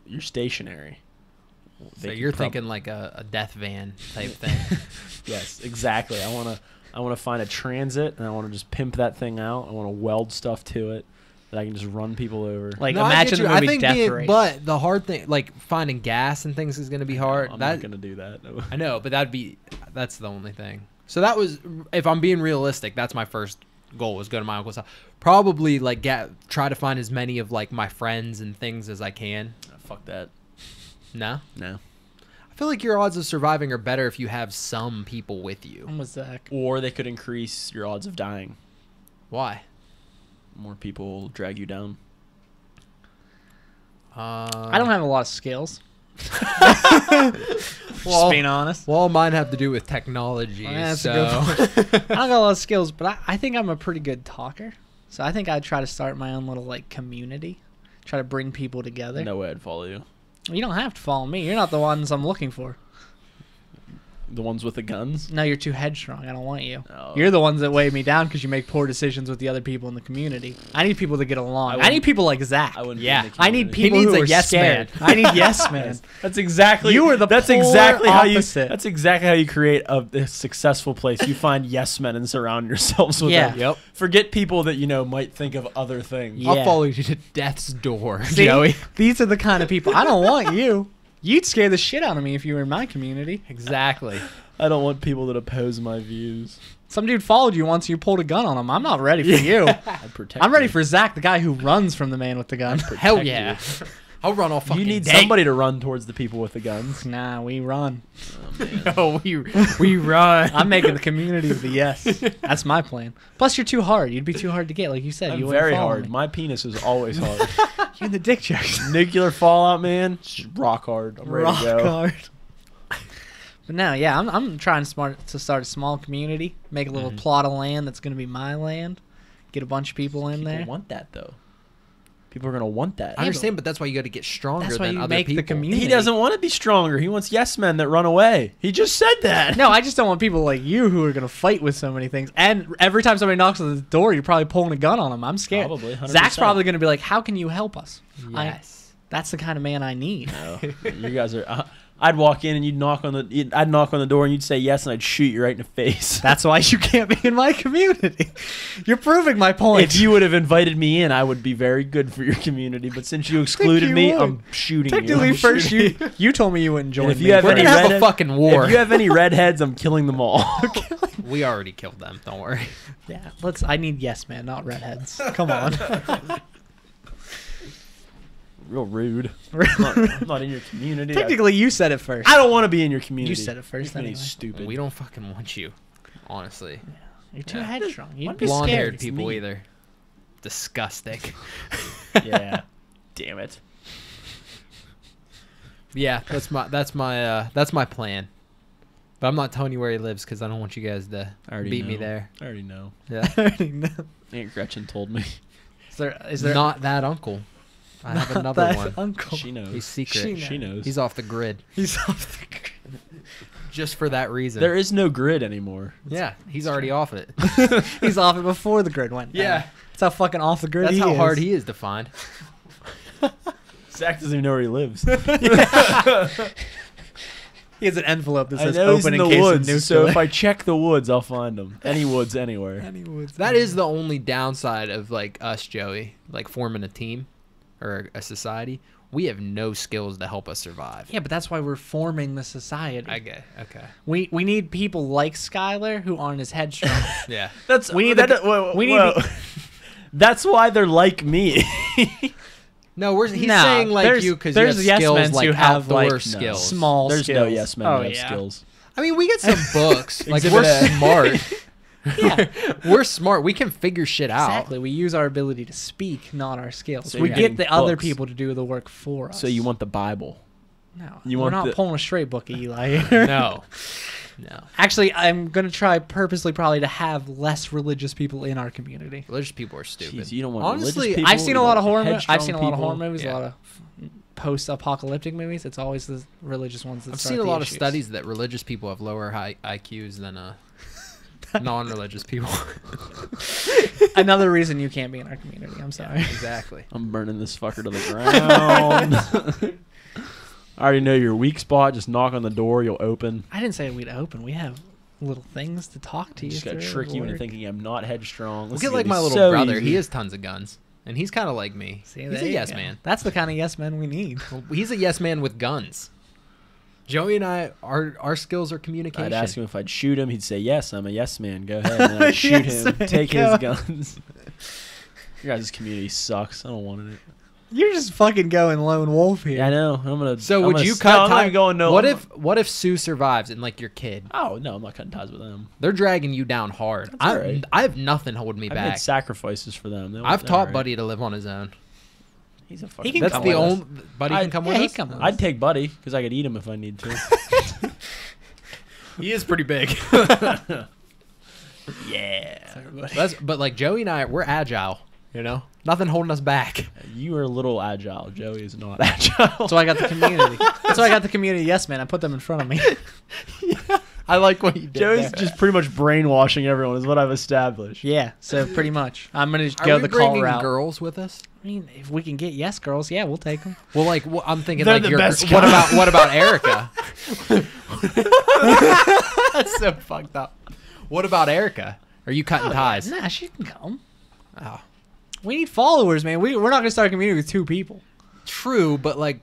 [SPEAKER 2] you're stationary.
[SPEAKER 3] So
[SPEAKER 2] They
[SPEAKER 3] you're
[SPEAKER 2] can
[SPEAKER 3] thinking like a death van type thing.
[SPEAKER 2] Yes, exactly. I want to find a transit and I want to just pimp that thing out. I want to weld stuff to it that I can just run people over.
[SPEAKER 1] Like
[SPEAKER 3] No, I
[SPEAKER 1] imagine
[SPEAKER 3] get
[SPEAKER 1] the
[SPEAKER 3] you. I
[SPEAKER 1] movie
[SPEAKER 3] think
[SPEAKER 1] Death Race.
[SPEAKER 3] but the hard thing, like finding gas and things, is going to be hard.
[SPEAKER 2] I'm not gonna do that.
[SPEAKER 3] I know, but that's the only thing. So that was, if I'm being realistic, that's my first goal, was go to my uncle's house. Probably like try to find as many of like my friends and things as I can.
[SPEAKER 2] Fuck that.
[SPEAKER 3] No,
[SPEAKER 2] No.
[SPEAKER 3] I feel like your odds of surviving are better if you have some people with you.
[SPEAKER 1] I'm with Zach.
[SPEAKER 2] Or they could increase your odds of dying.
[SPEAKER 3] Why?
[SPEAKER 2] More people will drag you down.
[SPEAKER 1] I don't have a lot of skills. Just being honest.
[SPEAKER 3] Well, mine have to do with technology.
[SPEAKER 1] Yeah, that's a
[SPEAKER 3] so
[SPEAKER 1] good point. I don't got a lot of skills, but I think I'm a pretty good talker. So I think I'd try to start my own little like community. Try to bring people together.
[SPEAKER 2] No way I'd follow you.
[SPEAKER 1] You don't have to follow me. You're not the ones I'm looking for.
[SPEAKER 2] The ones with the guns?
[SPEAKER 1] No, you're too headstrong. I don't want you.
[SPEAKER 2] Oh.
[SPEAKER 1] You're the ones that weigh me down because you make poor decisions with the other people in the community. I need people to get along. I
[SPEAKER 2] wouldn't-
[SPEAKER 1] need people like Zach.
[SPEAKER 2] I wouldn't.
[SPEAKER 3] Yeah.
[SPEAKER 2] Be in the
[SPEAKER 1] I need
[SPEAKER 2] community.
[SPEAKER 1] people
[SPEAKER 3] needs
[SPEAKER 1] who
[SPEAKER 3] a
[SPEAKER 1] are
[SPEAKER 3] yes
[SPEAKER 1] scared.
[SPEAKER 3] man.
[SPEAKER 1] I need yes man.
[SPEAKER 2] That's exactly.
[SPEAKER 1] You were the
[SPEAKER 2] That's
[SPEAKER 1] polar
[SPEAKER 2] exactly how you.
[SPEAKER 1] opposite.
[SPEAKER 2] That's exactly how you create a successful place. You find yes men and surround yourselves with
[SPEAKER 1] Yeah.
[SPEAKER 2] them.
[SPEAKER 3] Yep.
[SPEAKER 2] Forget people that might think of other things.
[SPEAKER 1] Yeah.
[SPEAKER 3] I'll follow you to death's door,
[SPEAKER 1] See?
[SPEAKER 3] Joey.
[SPEAKER 1] These are the kind of people. I don't want you. You'd scare the shit out of me if you were in my community.
[SPEAKER 3] Exactly.
[SPEAKER 2] I don't want people that oppose my views.
[SPEAKER 1] Some dude followed you once and you pulled a gun on him. I'm not ready for you.
[SPEAKER 2] I'd protect.
[SPEAKER 1] I'm ready
[SPEAKER 2] you.
[SPEAKER 1] for Zach, the guy who runs from the man with the gun.
[SPEAKER 3] Hell yeah. I'll run all fucking
[SPEAKER 2] You need
[SPEAKER 3] day.
[SPEAKER 2] somebody to run towards the people with the guns.
[SPEAKER 1] Nah, we run.
[SPEAKER 3] No, we run.
[SPEAKER 1] I'm making the community the yes. That's my plan. Plus, you're too hard. You'd be too hard to get, like you said.
[SPEAKER 2] I'm
[SPEAKER 1] You wouldn't
[SPEAKER 2] very
[SPEAKER 1] follow
[SPEAKER 2] hard.
[SPEAKER 1] me.
[SPEAKER 2] My penis is always hard.
[SPEAKER 1] You and the dick jokes.
[SPEAKER 2] Nuclear fallout, man. It's rock hard. I'm ready
[SPEAKER 1] Rock
[SPEAKER 2] to go.
[SPEAKER 1] hard. But no, yeah, I'm trying to start a small community, make a little plot of land that's going to be my land, get a bunch of people in
[SPEAKER 2] People
[SPEAKER 1] there.
[SPEAKER 2] want that though. People are gonna want that.
[SPEAKER 3] I understand, but that's why you got to get stronger
[SPEAKER 1] That's why
[SPEAKER 3] than
[SPEAKER 1] you
[SPEAKER 3] other
[SPEAKER 1] make the
[SPEAKER 3] people.
[SPEAKER 1] community.
[SPEAKER 2] He doesn't want to be stronger. He wants yes men that run away. He just said that.
[SPEAKER 1] No, I just don't want people like you who are going to fight with so many things. And every time somebody knocks on the door, you're probably pulling a gun on them. I'm scared.
[SPEAKER 2] Probably, 100%.
[SPEAKER 1] Zach's probably going to be like, "How can you help us?"
[SPEAKER 3] Yes.
[SPEAKER 1] That's the kind of man I need.
[SPEAKER 2] No, you guys are. I'd walk in and I'd knock on the door and you'd say yes and I'd shoot you right in the face.
[SPEAKER 1] That's why you can't be in my community. You're proving my point.
[SPEAKER 2] If you would have invited me in, I would be very good for your community. But since you excluded
[SPEAKER 1] you
[SPEAKER 2] me,
[SPEAKER 1] would.
[SPEAKER 2] I'm shooting
[SPEAKER 1] technically
[SPEAKER 2] you.
[SPEAKER 1] first you told me you wouldn't join
[SPEAKER 2] And if
[SPEAKER 1] me.
[SPEAKER 2] you have
[SPEAKER 3] We're
[SPEAKER 2] any
[SPEAKER 3] gonna have a
[SPEAKER 2] redhead-
[SPEAKER 3] fucking war.
[SPEAKER 2] If you have any redheads, I'm killing them all.
[SPEAKER 3] We already killed them. Don't worry.
[SPEAKER 1] Yeah, I need yes man, not redheads. Come on.
[SPEAKER 2] Real rude. I'm not in your community.
[SPEAKER 1] Technically, you said it first.
[SPEAKER 2] I don't want to be in your community.
[SPEAKER 1] You said it first
[SPEAKER 2] You're
[SPEAKER 1] anyway.
[SPEAKER 2] stupid.
[SPEAKER 3] We don't fucking want you. Honestly.
[SPEAKER 1] You're too
[SPEAKER 3] Yeah.
[SPEAKER 1] headstrong. You'd
[SPEAKER 2] What
[SPEAKER 1] be
[SPEAKER 3] Blonde
[SPEAKER 1] scared.
[SPEAKER 3] haired
[SPEAKER 2] It's
[SPEAKER 3] people
[SPEAKER 2] me.
[SPEAKER 3] either. Disgusting.
[SPEAKER 2] Yeah. Damn it.
[SPEAKER 3] Yeah, that's my plan. But I'm not telling you where he lives because I don't want you guys to
[SPEAKER 2] I already
[SPEAKER 3] beat me
[SPEAKER 2] know.
[SPEAKER 3] there.
[SPEAKER 2] I already know.
[SPEAKER 3] Yeah.
[SPEAKER 1] I already know.
[SPEAKER 2] Aunt Gretchen told me.
[SPEAKER 1] Is there
[SPEAKER 3] Not that uncle. I have
[SPEAKER 1] not
[SPEAKER 3] another
[SPEAKER 1] that
[SPEAKER 3] one.
[SPEAKER 1] uncle?
[SPEAKER 2] She knows.
[SPEAKER 3] He's secret.
[SPEAKER 2] She knows.
[SPEAKER 3] He's off the grid.
[SPEAKER 1] He's off the grid.
[SPEAKER 3] Just for that reason.
[SPEAKER 2] There is no grid anymore.
[SPEAKER 3] Yeah, he's already off it.
[SPEAKER 1] He's off it before the grid went. down.
[SPEAKER 3] Yeah.
[SPEAKER 1] That's how fucking off the grid
[SPEAKER 3] That's
[SPEAKER 1] he
[SPEAKER 3] how
[SPEAKER 1] is.
[SPEAKER 3] hard he is to find.
[SPEAKER 2] Zach doesn't even know where he lives.
[SPEAKER 1] He has an envelope that
[SPEAKER 2] I
[SPEAKER 1] says
[SPEAKER 2] know he's
[SPEAKER 1] open
[SPEAKER 2] in
[SPEAKER 1] in
[SPEAKER 2] the
[SPEAKER 1] case
[SPEAKER 2] woods,
[SPEAKER 1] of nuclear.
[SPEAKER 2] so if I check the woods, I'll find him. Any woods, anywhere.
[SPEAKER 3] That is the only downside of like us, Joey, like forming a team or a society. We have no skills to help us survive.
[SPEAKER 1] Yeah, but that's why we're forming the society.
[SPEAKER 3] I get. Okay.
[SPEAKER 1] We need people like Skylar who aren't as headstrong.
[SPEAKER 3] Yeah.
[SPEAKER 2] That's
[SPEAKER 1] We need
[SPEAKER 2] that,
[SPEAKER 1] the-
[SPEAKER 2] whoa,
[SPEAKER 1] we need
[SPEAKER 2] whoa.
[SPEAKER 1] the-
[SPEAKER 2] That's why they're like me.
[SPEAKER 3] No, he's
[SPEAKER 1] Nah,
[SPEAKER 3] saying like
[SPEAKER 1] there's-
[SPEAKER 3] you because you
[SPEAKER 1] there's
[SPEAKER 3] have
[SPEAKER 1] yes
[SPEAKER 3] skills
[SPEAKER 1] men
[SPEAKER 3] like
[SPEAKER 1] who have,
[SPEAKER 3] outdoor
[SPEAKER 1] like,
[SPEAKER 3] skills.
[SPEAKER 1] small
[SPEAKER 2] There's no
[SPEAKER 1] skills.
[SPEAKER 2] yes men
[SPEAKER 1] Oh,
[SPEAKER 2] who have
[SPEAKER 1] yeah.
[SPEAKER 2] skills.
[SPEAKER 3] I mean, we get some books. Like
[SPEAKER 2] Exhibit
[SPEAKER 3] we're
[SPEAKER 2] A.
[SPEAKER 3] smart.
[SPEAKER 1] Yeah,
[SPEAKER 3] We're smart. We can figure shit out.
[SPEAKER 1] exactly. We use our ability to speak, not our skills.
[SPEAKER 2] So
[SPEAKER 1] we
[SPEAKER 2] you're
[SPEAKER 1] get
[SPEAKER 2] getting
[SPEAKER 1] the other
[SPEAKER 2] books.
[SPEAKER 1] people to do the work for us.
[SPEAKER 2] So you want the Bible?
[SPEAKER 1] No,
[SPEAKER 2] you
[SPEAKER 1] we're
[SPEAKER 2] want
[SPEAKER 1] not
[SPEAKER 2] the-
[SPEAKER 1] pulling a straight book, Eli. Here.
[SPEAKER 3] No. No.
[SPEAKER 1] Actually, I'm gonna try purposely probably to have less religious people in our community.
[SPEAKER 3] Religious people are stupid.
[SPEAKER 2] Jeez, you don't want
[SPEAKER 3] Honestly,
[SPEAKER 2] religious people.
[SPEAKER 1] I've seen a
[SPEAKER 2] you
[SPEAKER 1] lot
[SPEAKER 2] don't
[SPEAKER 1] of horror.
[SPEAKER 2] want
[SPEAKER 1] I've
[SPEAKER 2] headstrong
[SPEAKER 1] seen a lot of
[SPEAKER 2] people.
[SPEAKER 1] horror movies,
[SPEAKER 3] Yeah.
[SPEAKER 1] a lot of post-apocalyptic movies. It's always the religious ones that
[SPEAKER 3] I've
[SPEAKER 1] start
[SPEAKER 3] seen a
[SPEAKER 1] the
[SPEAKER 3] lot of
[SPEAKER 1] issues.
[SPEAKER 3] studies that religious people have lower IQs than non-religious people.
[SPEAKER 1] Another reason you can't be in our community. I'm sorry.
[SPEAKER 3] Exactly.
[SPEAKER 2] I'm burning this fucker to the ground. I already know your weak spot. Just knock on the door. You'll open.
[SPEAKER 1] I didn't say we'd open. We have little things to talk to you.
[SPEAKER 2] Just gotta
[SPEAKER 1] through
[SPEAKER 2] trick
[SPEAKER 1] at
[SPEAKER 2] you into
[SPEAKER 1] work.
[SPEAKER 2] thinking I'm not headstrong.
[SPEAKER 3] Look
[SPEAKER 2] This
[SPEAKER 3] at
[SPEAKER 2] is
[SPEAKER 3] like
[SPEAKER 2] gonna
[SPEAKER 3] my
[SPEAKER 2] be
[SPEAKER 3] little
[SPEAKER 2] so
[SPEAKER 3] brother.
[SPEAKER 2] easy.
[SPEAKER 3] He has tons of guns, and he's kind of like me.
[SPEAKER 1] See,
[SPEAKER 3] He's
[SPEAKER 1] there
[SPEAKER 3] a
[SPEAKER 1] you
[SPEAKER 3] yes
[SPEAKER 1] go.
[SPEAKER 3] man.
[SPEAKER 1] That's the kind of yes man we need.
[SPEAKER 3] Well, he's a yes man with guns. Joey and I, our skills are communication.
[SPEAKER 2] I'd ask him if I'd shoot him. He'd say, "Yes, I'm a yes man. Go ahead." And I'd shoot
[SPEAKER 1] Yes
[SPEAKER 2] him.
[SPEAKER 1] man,
[SPEAKER 2] Take
[SPEAKER 1] go.
[SPEAKER 2] his guns. Your guys' community sucks. I don't want it.
[SPEAKER 1] You're just fucking going lone wolf here.
[SPEAKER 2] Yeah, I know. I'm gonna.
[SPEAKER 3] So
[SPEAKER 2] I'm
[SPEAKER 3] would
[SPEAKER 2] gonna
[SPEAKER 3] you
[SPEAKER 2] s-
[SPEAKER 3] cut
[SPEAKER 2] No, I'm not
[SPEAKER 3] ties?
[SPEAKER 2] even going. No.
[SPEAKER 3] What if Sue survives and like your kid?
[SPEAKER 2] Oh no, I'm not cutting ties with them.
[SPEAKER 3] They're dragging you down hard.
[SPEAKER 2] That's alright.
[SPEAKER 3] I have nothing holding me
[SPEAKER 2] I've made
[SPEAKER 3] back.
[SPEAKER 2] sacrifices for them.
[SPEAKER 3] I've taught Buddy to live on his own.
[SPEAKER 2] He's a fucking.
[SPEAKER 1] can
[SPEAKER 2] That's
[SPEAKER 1] come
[SPEAKER 3] the
[SPEAKER 1] with us.
[SPEAKER 3] only Buddy can come
[SPEAKER 1] yeah,
[SPEAKER 3] with
[SPEAKER 1] he
[SPEAKER 3] us.
[SPEAKER 1] can come with
[SPEAKER 2] I'd take Buddy because I could eat him if I need to.
[SPEAKER 3] He is pretty big.
[SPEAKER 2] Yeah.
[SPEAKER 3] But like Joey and I, we're agile. You know, nothing holding us back.
[SPEAKER 2] You are a little agile. Joey is not agile.
[SPEAKER 1] So I got the community. That's why I got the community. Yes, man. I put them in front of me.
[SPEAKER 3] I like what you did.
[SPEAKER 2] Joey's
[SPEAKER 3] there.
[SPEAKER 2] just pretty much brainwashing everyone, is what I've established.
[SPEAKER 1] Yeah. So pretty much, I'm gonna
[SPEAKER 3] Are
[SPEAKER 1] go
[SPEAKER 3] we
[SPEAKER 1] the call
[SPEAKER 3] bringing
[SPEAKER 1] route.
[SPEAKER 3] girls with us?
[SPEAKER 1] I mean, if we can get yes girls, yeah, we'll take them.
[SPEAKER 3] Well, like I'm thinking,
[SPEAKER 2] They're
[SPEAKER 3] like
[SPEAKER 2] the
[SPEAKER 3] your.
[SPEAKER 2] best
[SPEAKER 3] What about Erica? That's so fucked up. What about Erica? Are you cutting ties?
[SPEAKER 1] Nah, she can come.
[SPEAKER 3] Oh.
[SPEAKER 1] We need followers, man. We're not gonna start a community with 2 people.
[SPEAKER 3] True, but like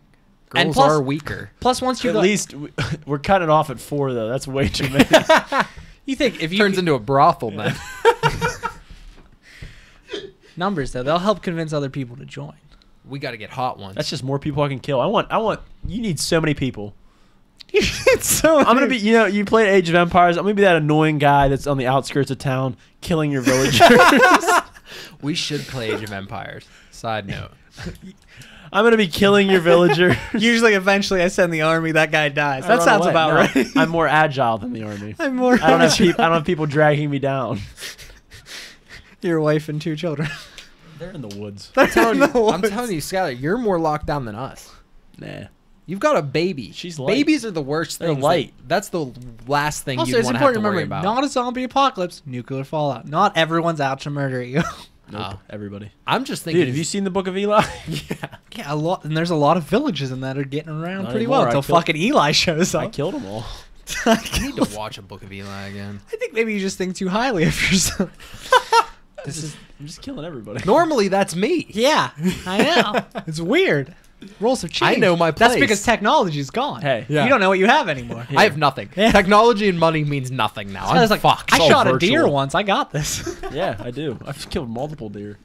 [SPEAKER 1] And
[SPEAKER 3] girls
[SPEAKER 1] plus-
[SPEAKER 3] are weaker.
[SPEAKER 1] Plus, once you
[SPEAKER 2] At least we're cutting it off at 4, though. That's way too many.
[SPEAKER 1] you think if you
[SPEAKER 3] Turns into a brothel then.
[SPEAKER 1] numbers though, they'll help convince other people to join.
[SPEAKER 3] We got to get hot ones.
[SPEAKER 2] That's just more people I can kill. I want. You need so many people.
[SPEAKER 1] so
[SPEAKER 2] I'm gonna be. You know, you play Age of Empires. I'm gonna be that annoying guy that's on the outskirts of town, killing your villagers.
[SPEAKER 3] We should play Age of Empires. Side note.
[SPEAKER 2] I'm gonna be killing your villager.
[SPEAKER 1] Usually, eventually, I send the army. That guy dies.
[SPEAKER 2] I
[SPEAKER 1] That
[SPEAKER 2] run
[SPEAKER 1] sounds
[SPEAKER 2] away.
[SPEAKER 1] about
[SPEAKER 2] No,
[SPEAKER 1] right.
[SPEAKER 2] I'm more agile than the army.
[SPEAKER 1] I'm more.
[SPEAKER 2] I don't have people. I don't have people dragging me down.
[SPEAKER 1] Your wife and 2 children.
[SPEAKER 2] They're in the woods.
[SPEAKER 3] I'm telling you,
[SPEAKER 1] No,
[SPEAKER 3] I'm telling you, Skylar, you're more locked down than us.
[SPEAKER 2] Nah.
[SPEAKER 3] You've got a baby.
[SPEAKER 2] She's light.
[SPEAKER 3] Babies are the worst
[SPEAKER 2] They're
[SPEAKER 3] things.
[SPEAKER 2] light.
[SPEAKER 3] That's the last thing
[SPEAKER 1] Also,
[SPEAKER 3] you
[SPEAKER 1] it's
[SPEAKER 3] want to have
[SPEAKER 1] important
[SPEAKER 3] to
[SPEAKER 1] to
[SPEAKER 3] worry
[SPEAKER 1] remember:
[SPEAKER 3] about.
[SPEAKER 1] not a zombie apocalypse, nuclear fallout. Not everyone's out to murder you.
[SPEAKER 2] Nope.
[SPEAKER 3] Oh.
[SPEAKER 2] Everybody.
[SPEAKER 3] I'm just thinking.
[SPEAKER 2] Dude, have you seen the Book of Eli?
[SPEAKER 1] Yeah, a lot, and there's a lot of villages in that are getting around
[SPEAKER 2] Not
[SPEAKER 1] pretty
[SPEAKER 2] anymore.
[SPEAKER 1] well
[SPEAKER 2] I
[SPEAKER 1] until
[SPEAKER 2] killed-
[SPEAKER 1] fucking Eli shows up.
[SPEAKER 2] I killed them all.
[SPEAKER 3] I need to watch a Book of Eli again.
[SPEAKER 1] I think maybe you just think too highly of yourself.
[SPEAKER 2] I'm just killing everybody.
[SPEAKER 3] Normally, that's me.
[SPEAKER 1] Yeah, I know. It's weird. Roles have changed.
[SPEAKER 3] I know my
[SPEAKER 1] That's
[SPEAKER 3] place.
[SPEAKER 1] because technology's gone.
[SPEAKER 2] Hey.
[SPEAKER 3] Yeah.
[SPEAKER 1] You don't know what you have anymore.
[SPEAKER 3] I have nothing.
[SPEAKER 1] Yeah.
[SPEAKER 3] Technology and money means nothing now.
[SPEAKER 1] I was
[SPEAKER 3] I'm
[SPEAKER 1] like,
[SPEAKER 3] fucked.
[SPEAKER 1] I
[SPEAKER 2] all
[SPEAKER 1] shot a deer
[SPEAKER 2] virtual.
[SPEAKER 1] once. I got this.
[SPEAKER 2] Yeah, I do. I've killed multiple deer,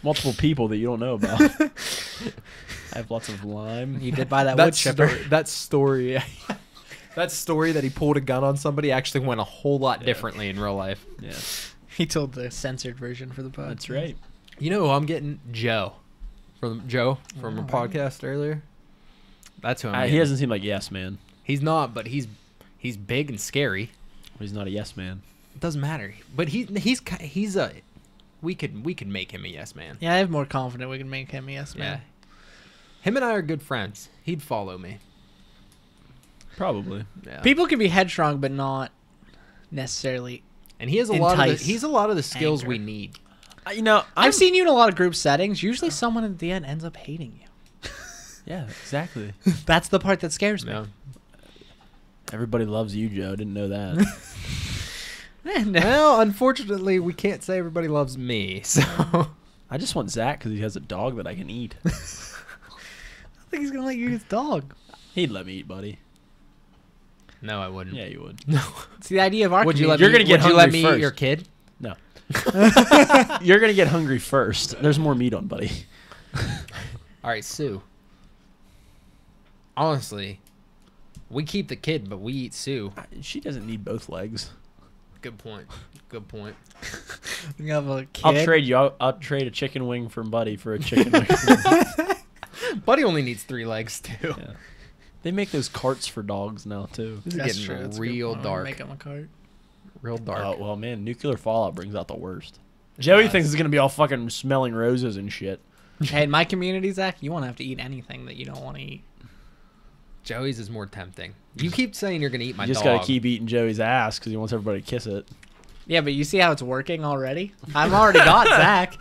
[SPEAKER 2] multiple people that you don't know about. I have lots of lime.
[SPEAKER 1] You did buy that
[SPEAKER 3] that
[SPEAKER 1] wood chipper.
[SPEAKER 3] that story. That story that he pulled a gun on somebody actually went a whole lot differently in real life.
[SPEAKER 2] Yeah,
[SPEAKER 1] He told the censored version for the pod.
[SPEAKER 2] that's right.
[SPEAKER 3] You know who I'm getting? Joe from a podcast earlier. That's who I'm getting.
[SPEAKER 2] He doesn't seem like yes man.
[SPEAKER 3] He's not, but he's big and scary.
[SPEAKER 2] He's not a yes man.
[SPEAKER 3] It doesn't matter. But he's a we could make him a yes man.
[SPEAKER 1] Yeah, I have more confident we can make him a yes
[SPEAKER 3] Yeah.
[SPEAKER 1] man.
[SPEAKER 3] Him and I are good friends. He'd follow me.
[SPEAKER 2] Probably.
[SPEAKER 3] Yeah.
[SPEAKER 1] People can be headstrong, but not necessarily.
[SPEAKER 3] And he has a lot of
[SPEAKER 1] Entice
[SPEAKER 3] the skills
[SPEAKER 1] anger.
[SPEAKER 3] we need.
[SPEAKER 2] You know,
[SPEAKER 1] I've seen you in a lot of group settings. Usually, someone at the end ends up hating you.
[SPEAKER 2] Yeah, exactly.
[SPEAKER 1] That's the part that scares me.
[SPEAKER 3] Yeah.
[SPEAKER 2] Everybody loves you, Joe. Didn't know that.
[SPEAKER 1] And,
[SPEAKER 3] Well, unfortunately, we can't say everybody loves me. So
[SPEAKER 2] I just want Zach because he has a dog that I can eat.
[SPEAKER 1] I think he's gonna let you eat his dog.
[SPEAKER 2] He'd let me eat, buddy.
[SPEAKER 3] no, I wouldn't.
[SPEAKER 2] Yeah, you would.
[SPEAKER 1] It's the idea of our.
[SPEAKER 3] Would you let
[SPEAKER 1] community.
[SPEAKER 3] me?
[SPEAKER 2] You're gonna get
[SPEAKER 3] would you let
[SPEAKER 2] hungry
[SPEAKER 3] me eat
[SPEAKER 2] first.
[SPEAKER 3] your kid?
[SPEAKER 2] No. You're gonna get hungry first. There's more meat on, buddy.
[SPEAKER 3] All right, Sue. Honestly, we keep the kid, but we eat Sue.
[SPEAKER 2] She doesn't need both legs.
[SPEAKER 3] Good point. Good point.
[SPEAKER 1] You have a kid.
[SPEAKER 2] I'll trade you. I'll trade a chicken wing from Buddy for a chicken wing.
[SPEAKER 3] Buddy only needs 3 legs too.
[SPEAKER 2] Yeah. They make those carts for dogs now too.
[SPEAKER 3] This is
[SPEAKER 1] That's
[SPEAKER 3] getting
[SPEAKER 1] true. That's a good
[SPEAKER 3] real
[SPEAKER 1] point. I'm gonna
[SPEAKER 3] dark.
[SPEAKER 1] Make him a cart.
[SPEAKER 3] Real dark.
[SPEAKER 2] Oh well, man, nuclear fallout brings out the worst. Joey
[SPEAKER 3] does.
[SPEAKER 2] thinks it's gonna be all fucking smelling roses and shit.
[SPEAKER 1] Hey, in my community, Zach, you won't have to eat anything that you don't want to eat.
[SPEAKER 3] Joey's is more tempting. You keep saying you're gonna eat my
[SPEAKER 2] You just
[SPEAKER 3] dog.
[SPEAKER 2] gotta keep eating Joey's ass because he wants everybody to kiss it.
[SPEAKER 1] Yeah, but you see how it's working already? I've already got Zach.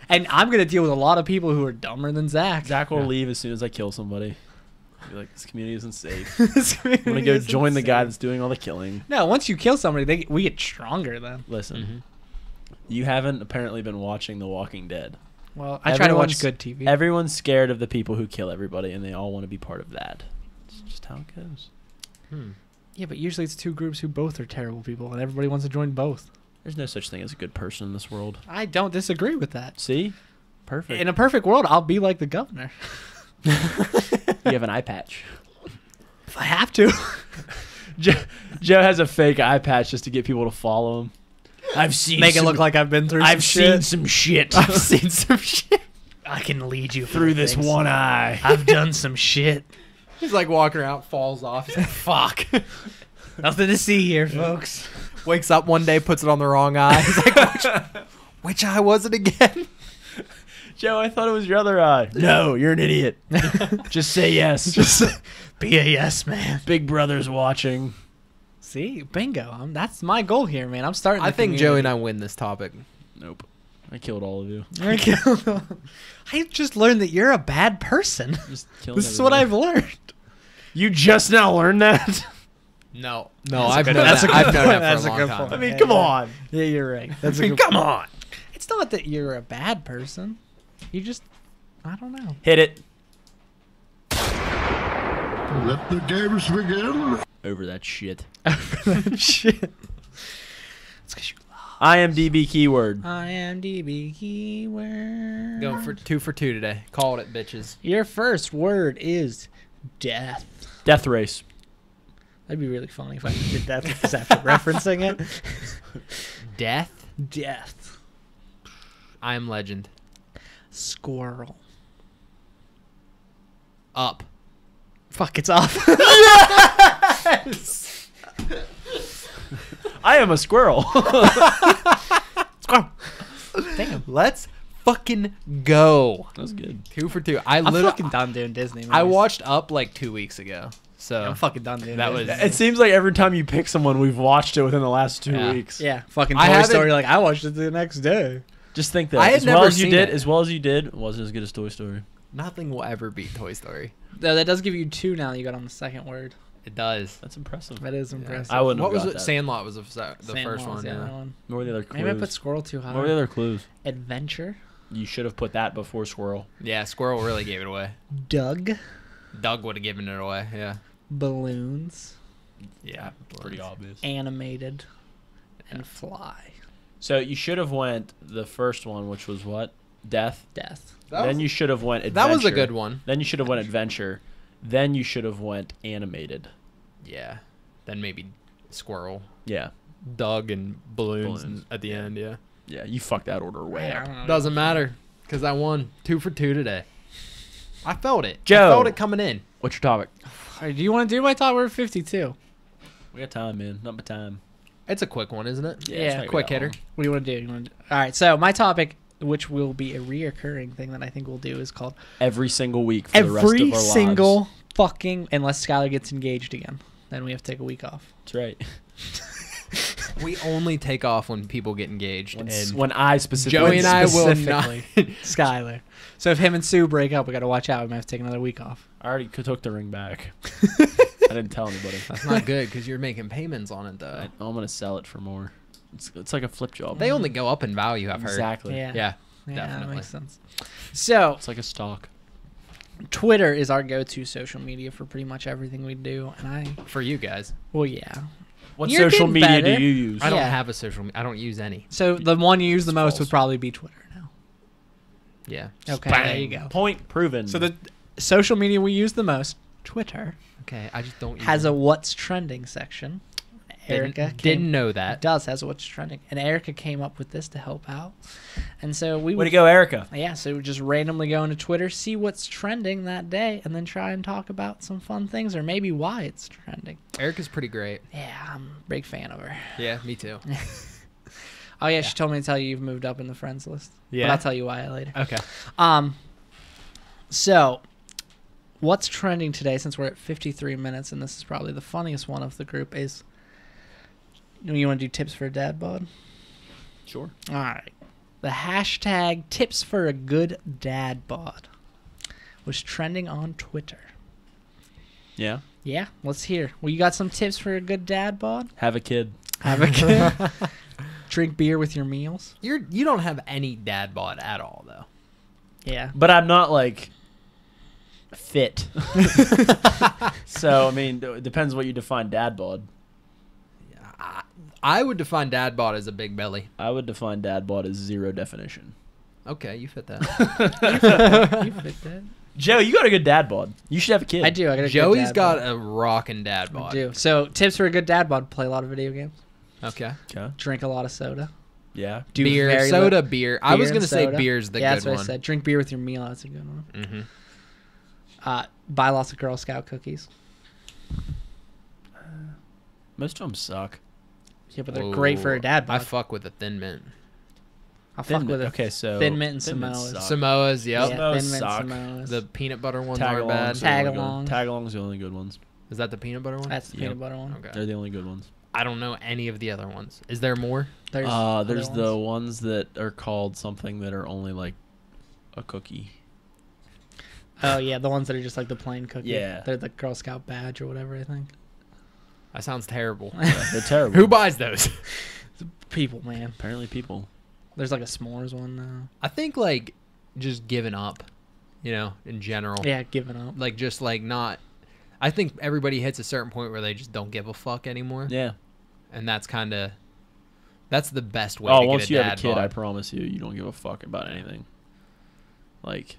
[SPEAKER 1] And I'm gonna deal with a lot of people who are dumber than Zach.
[SPEAKER 2] Zach will
[SPEAKER 3] Yeah.
[SPEAKER 2] leave as soon as I kill somebody. Be like, this community isn't safe.
[SPEAKER 1] This
[SPEAKER 2] I'm gonna
[SPEAKER 1] community
[SPEAKER 2] go
[SPEAKER 1] is
[SPEAKER 2] join the
[SPEAKER 1] insane.
[SPEAKER 2] guy that's doing all the killing.
[SPEAKER 1] No, once you kill somebody, we get stronger then.
[SPEAKER 2] Listen,
[SPEAKER 3] Mhm.
[SPEAKER 2] you haven't apparently been watching The Walking Dead.
[SPEAKER 1] Well, I try to watch
[SPEAKER 2] Everyone's-
[SPEAKER 1] good TV.
[SPEAKER 2] Everyone's scared of the people who kill everybody, and they all want to be part of that. It's just how it goes.
[SPEAKER 3] Hmm.
[SPEAKER 1] Yeah, but usually it's 2 groups who both are terrible people, and everybody wants to join both.
[SPEAKER 2] There's no such thing as a good person in this world.
[SPEAKER 1] I don't disagree with that.
[SPEAKER 2] See? Perfect.
[SPEAKER 1] In a perfect world, I'll be like the governor.
[SPEAKER 2] You have an eye patch.
[SPEAKER 1] If I have to.
[SPEAKER 2] Joe has a fake eye patch just to get people to follow him. I've seen
[SPEAKER 1] Make it look like I've been through
[SPEAKER 2] I've
[SPEAKER 1] some
[SPEAKER 2] seen
[SPEAKER 1] shit.
[SPEAKER 2] some shit.
[SPEAKER 3] I've seen some shit.
[SPEAKER 1] I can lead you
[SPEAKER 2] through this
[SPEAKER 1] things.
[SPEAKER 2] one eye.
[SPEAKER 1] I've done some shit.
[SPEAKER 3] He's like walking around, falls off. He's like, fuck.
[SPEAKER 1] Nothing to see here, folks.
[SPEAKER 3] Wakes up one day, puts it on the wrong eye. He's like, which eye was it again?
[SPEAKER 2] Joe, I thought it was your other eye. No, you're an idiot. Just say yes.
[SPEAKER 1] Just be a yes man.
[SPEAKER 2] Big Brother's watching.
[SPEAKER 1] See, bingo. That's my goal here, man. I'm starting.
[SPEAKER 3] I think Joey and I win this topic.
[SPEAKER 2] Nope. I killed all of you.
[SPEAKER 1] I just learned that you're a bad person.
[SPEAKER 2] Just killing
[SPEAKER 1] This is what I've
[SPEAKER 2] everybody.
[SPEAKER 1] learned.
[SPEAKER 2] You just now learned that?
[SPEAKER 3] No,
[SPEAKER 1] That's
[SPEAKER 3] I've
[SPEAKER 1] a
[SPEAKER 3] known
[SPEAKER 1] good-
[SPEAKER 3] that.
[SPEAKER 1] that's a
[SPEAKER 3] I've
[SPEAKER 1] good
[SPEAKER 3] known
[SPEAKER 1] point.
[SPEAKER 3] that
[SPEAKER 1] That's
[SPEAKER 3] for
[SPEAKER 1] a
[SPEAKER 3] a
[SPEAKER 1] good
[SPEAKER 3] long time.
[SPEAKER 1] point.
[SPEAKER 2] I mean,
[SPEAKER 1] Yeah,
[SPEAKER 2] come
[SPEAKER 1] yeah.
[SPEAKER 2] on.
[SPEAKER 1] Yeah, you're right. That's a
[SPEAKER 2] I mean,
[SPEAKER 1] good
[SPEAKER 2] come
[SPEAKER 1] point.
[SPEAKER 2] on.
[SPEAKER 1] It's not that you're a bad person. You just, I don't know.
[SPEAKER 2] Hit it.
[SPEAKER 4] Let the games begin.
[SPEAKER 2] Over that shit.
[SPEAKER 1] Shit. It's because you
[SPEAKER 2] IMDb keyword.
[SPEAKER 1] IMDb keyword.
[SPEAKER 3] Going for 2 for 2 today. Called it, bitches.
[SPEAKER 1] Your first word is death.
[SPEAKER 2] Death race.
[SPEAKER 1] That'd be really funny if I did that just after referencing it.
[SPEAKER 3] Death.
[SPEAKER 1] Death.
[SPEAKER 3] I am legend.
[SPEAKER 1] Squirrel.
[SPEAKER 3] Up.
[SPEAKER 1] Fuck, it's off.
[SPEAKER 2] I am a squirrel.
[SPEAKER 1] Squirrel. Damn.
[SPEAKER 3] Let's fucking go.
[SPEAKER 2] That's good.
[SPEAKER 3] 2 for 2. I
[SPEAKER 1] I'm
[SPEAKER 3] literally.
[SPEAKER 1] fucking done doing Disney movies.
[SPEAKER 3] I watched Up like 2 weeks ago. So
[SPEAKER 1] I'm fucking done doing
[SPEAKER 3] That
[SPEAKER 1] Disney.
[SPEAKER 3] was-
[SPEAKER 2] It seems like every time you pick someone, we've watched it within the last 2
[SPEAKER 3] Yeah.
[SPEAKER 2] weeks.
[SPEAKER 1] Yeah, fucking
[SPEAKER 3] I
[SPEAKER 1] Toy
[SPEAKER 3] haven't-
[SPEAKER 1] Story. Like I watched it the next day.
[SPEAKER 2] Just think that
[SPEAKER 3] I had
[SPEAKER 2] as well
[SPEAKER 3] never
[SPEAKER 2] as you
[SPEAKER 3] seen
[SPEAKER 2] did,
[SPEAKER 3] it.
[SPEAKER 2] it wasn't as good as Toy Story.
[SPEAKER 3] nothing will ever beat Toy Story.
[SPEAKER 1] Though that does give you 2 now. That you got on the second word.
[SPEAKER 3] It does.
[SPEAKER 2] That's impressive.
[SPEAKER 1] That is impressive.
[SPEAKER 2] I wouldn't
[SPEAKER 3] What
[SPEAKER 2] have
[SPEAKER 3] was
[SPEAKER 2] got
[SPEAKER 3] it?
[SPEAKER 2] that.
[SPEAKER 3] Sandlot was the first
[SPEAKER 1] Sandlot
[SPEAKER 3] one.
[SPEAKER 1] was the
[SPEAKER 3] Yeah.
[SPEAKER 1] other one.
[SPEAKER 2] What were the other clues?
[SPEAKER 1] Maybe I put squirrel too high.
[SPEAKER 2] What were the other clues?
[SPEAKER 1] Adventure.
[SPEAKER 2] You should have put that before squirrel.
[SPEAKER 3] Yeah, Squirrel really gave it away.
[SPEAKER 1] Doug.
[SPEAKER 3] Doug would have given it away. Yeah.
[SPEAKER 1] Balloons.
[SPEAKER 3] Yeah.
[SPEAKER 2] Pretty obvious.
[SPEAKER 1] Animated. And fly.
[SPEAKER 2] So you should have went the first one, which was what? Death.
[SPEAKER 1] Death.
[SPEAKER 2] Then you should have went
[SPEAKER 3] That
[SPEAKER 2] adventure.
[SPEAKER 3] was a good one.
[SPEAKER 2] Then you should have went adventure. Then you should have went animated.
[SPEAKER 3] Yeah. Then maybe Squirrel,
[SPEAKER 2] Yeah.
[SPEAKER 3] Doug, and balloons,
[SPEAKER 2] Balloons.
[SPEAKER 3] at the end. Yeah.
[SPEAKER 2] Yeah, you fucked that order way
[SPEAKER 1] I
[SPEAKER 2] up.
[SPEAKER 1] don't know.
[SPEAKER 3] Doesn't matter because I won 2 for 2 today. I felt it.
[SPEAKER 2] Joe.
[SPEAKER 3] I felt it coming in.
[SPEAKER 2] What's your topic?
[SPEAKER 1] Alright, do you want to do my top? We're at 52.
[SPEAKER 2] We got time, man. Not my time.
[SPEAKER 3] It's a quick one, isn't it?
[SPEAKER 1] Yeah,
[SPEAKER 2] it's not gonna be
[SPEAKER 3] quick
[SPEAKER 2] that
[SPEAKER 3] hitter.
[SPEAKER 2] long.
[SPEAKER 1] What do you want to do? All right. So my topic, which will be a reoccurring thing that I think we'll do, is called
[SPEAKER 2] Every single week for the rest of
[SPEAKER 1] every
[SPEAKER 2] our
[SPEAKER 1] single
[SPEAKER 2] lives.
[SPEAKER 1] fucking, unless Skylar gets engaged again, then we have to take a week off.
[SPEAKER 2] That's right.
[SPEAKER 3] We only take off when people get engaged.
[SPEAKER 2] When I specifically...
[SPEAKER 3] Joey and I will not.
[SPEAKER 1] Specifically, Skylar. So if him and Sue break up, we got to watch out. We might have to take another week off.
[SPEAKER 2] I already took the ring back. I didn't tell anybody.
[SPEAKER 3] That's not good because you're making payments on it though.
[SPEAKER 2] I'm going to sell it for more. It's like a flip job.
[SPEAKER 3] They only go up in value. I've heard.
[SPEAKER 2] Exactly.
[SPEAKER 1] Yeah.
[SPEAKER 3] Yeah.
[SPEAKER 1] Yeah, that
[SPEAKER 3] Definitely.
[SPEAKER 1] makes sense. So
[SPEAKER 2] It's like a stock.
[SPEAKER 1] Twitter is our go-to social media for pretty much everything we do, and
[SPEAKER 3] For you guys,
[SPEAKER 1] well, yeah.
[SPEAKER 2] What
[SPEAKER 1] You're
[SPEAKER 2] social
[SPEAKER 1] getting
[SPEAKER 2] media
[SPEAKER 1] better.
[SPEAKER 2] do you use?
[SPEAKER 3] I don't
[SPEAKER 1] Yeah.
[SPEAKER 3] have a social. I don't use any.
[SPEAKER 1] So the one you use the
[SPEAKER 2] It's
[SPEAKER 1] most
[SPEAKER 2] false.
[SPEAKER 1] would probably be Twitter now.
[SPEAKER 3] Yeah.
[SPEAKER 1] Okay,
[SPEAKER 2] Bang.
[SPEAKER 1] there you go.
[SPEAKER 2] Point proven.
[SPEAKER 1] So the social media we use the most, Twitter,
[SPEAKER 3] Okay. I just don't. Use
[SPEAKER 1] has
[SPEAKER 3] it.
[SPEAKER 1] a what's trending section. Erica
[SPEAKER 3] didn't know that.
[SPEAKER 1] does has a what's trending, and Erica came up with this to help out. And so we
[SPEAKER 2] Way
[SPEAKER 1] would
[SPEAKER 2] to go, Erica.
[SPEAKER 1] Yeah, so we just randomly go into Twitter, see what's trending that day, and then try and talk about some fun things or maybe why it's trending.
[SPEAKER 3] Erica's pretty great.
[SPEAKER 1] Yeah, I'm a big fan of her.
[SPEAKER 3] Yeah, me too.
[SPEAKER 1] Oh yeah, she told me to tell you you've moved up in the friends list.
[SPEAKER 3] Yeah?
[SPEAKER 1] But I'll tell you why later.
[SPEAKER 3] Okay.
[SPEAKER 1] So what's trending today, since we're at 53 minutes, and this is probably the funniest one of the group, is you want to do tips for a dad bod?
[SPEAKER 2] Sure.
[SPEAKER 1] All right. The hashtag tips for a good dad bod was trending on Twitter.
[SPEAKER 2] Yeah.
[SPEAKER 1] Yeah, let's hear. Well, you got some tips for a good dad bod?
[SPEAKER 2] Have a kid.
[SPEAKER 1] Have a kid. Drink beer with your meals.
[SPEAKER 3] You don't have any dad bod at all though.
[SPEAKER 1] Yeah.
[SPEAKER 2] But I'm not like fit. So, I mean, it depends what you define dad bod.
[SPEAKER 3] I would define dad bod as a big belly.
[SPEAKER 2] I would define dad bod as zero definition.
[SPEAKER 3] Okay, you fit that.
[SPEAKER 1] You fit that.
[SPEAKER 2] Joe, you got a good dad bod. You should have a kid.
[SPEAKER 1] I do. I got a good
[SPEAKER 3] Joey's
[SPEAKER 1] dad
[SPEAKER 3] got
[SPEAKER 1] bod.
[SPEAKER 3] a rockin' dad
[SPEAKER 1] I
[SPEAKER 3] bod.
[SPEAKER 1] do. So tips for a good dad bod: play a lot of video games,
[SPEAKER 3] Okay.
[SPEAKER 2] Okay.
[SPEAKER 1] drink a lot of soda,
[SPEAKER 2] Yeah.
[SPEAKER 1] Do
[SPEAKER 3] beer,
[SPEAKER 1] very
[SPEAKER 3] soda,
[SPEAKER 1] little-
[SPEAKER 3] beer. I was
[SPEAKER 1] and
[SPEAKER 3] gonna say
[SPEAKER 1] soda.
[SPEAKER 3] beer's the
[SPEAKER 1] Yeah,
[SPEAKER 3] good
[SPEAKER 1] that's what
[SPEAKER 3] one.
[SPEAKER 1] I said. Drink beer with your meal. That's a good one.
[SPEAKER 3] Mm-hmm.
[SPEAKER 1] Buy lots of Girl Scout cookies.
[SPEAKER 2] Most of them suck.
[SPEAKER 1] Yeah, but they're great for a dad
[SPEAKER 3] I
[SPEAKER 1] bod.
[SPEAKER 3] fuck with a Thin Mint.
[SPEAKER 1] I'll fuck with it.
[SPEAKER 2] Okay, so
[SPEAKER 1] Thin Mint and
[SPEAKER 2] Thin Mint
[SPEAKER 1] Samoas.
[SPEAKER 2] suck.
[SPEAKER 3] Samoas, yep.
[SPEAKER 1] Yeah,
[SPEAKER 2] Samoas
[SPEAKER 1] Thin Mint
[SPEAKER 2] suck.
[SPEAKER 1] Samoas.
[SPEAKER 3] The peanut butter ones aren't bad.
[SPEAKER 2] Tagalongs.
[SPEAKER 1] Tag-alongs.
[SPEAKER 2] Tagalongs are the only good ones.
[SPEAKER 3] Is that the peanut butter one?
[SPEAKER 1] That's the
[SPEAKER 2] Yep.
[SPEAKER 1] peanut butter one.
[SPEAKER 3] Okay.
[SPEAKER 2] They're the only good ones.
[SPEAKER 3] I don't know any of the other ones. Is there more?
[SPEAKER 1] There's
[SPEAKER 2] There's
[SPEAKER 1] other
[SPEAKER 2] the
[SPEAKER 1] ones.
[SPEAKER 2] ones that are called something that are only like a cookie.
[SPEAKER 1] Oh yeah, the ones that are just like the plain cookie.
[SPEAKER 2] Yeah.
[SPEAKER 1] They're the Girl Scout badge or whatever. I think.
[SPEAKER 3] That sounds terrible.
[SPEAKER 2] They're terrible.
[SPEAKER 3] Who buys those?
[SPEAKER 1] People, man.
[SPEAKER 2] Apparently, people.
[SPEAKER 1] There's like a s'mores one now.
[SPEAKER 3] I think like just giving up, in general.
[SPEAKER 1] Yeah, giving up.
[SPEAKER 3] Like just like not. I think everybody hits a certain point where they just don't give a fuck anymore,
[SPEAKER 2] Yeah.
[SPEAKER 3] and that's the best way.
[SPEAKER 2] Oh,
[SPEAKER 3] to
[SPEAKER 2] once
[SPEAKER 3] get
[SPEAKER 2] you
[SPEAKER 3] a
[SPEAKER 2] have a
[SPEAKER 3] dad
[SPEAKER 2] kid, I
[SPEAKER 3] bod.
[SPEAKER 2] promise you, you don't give a fuck about anything. Like,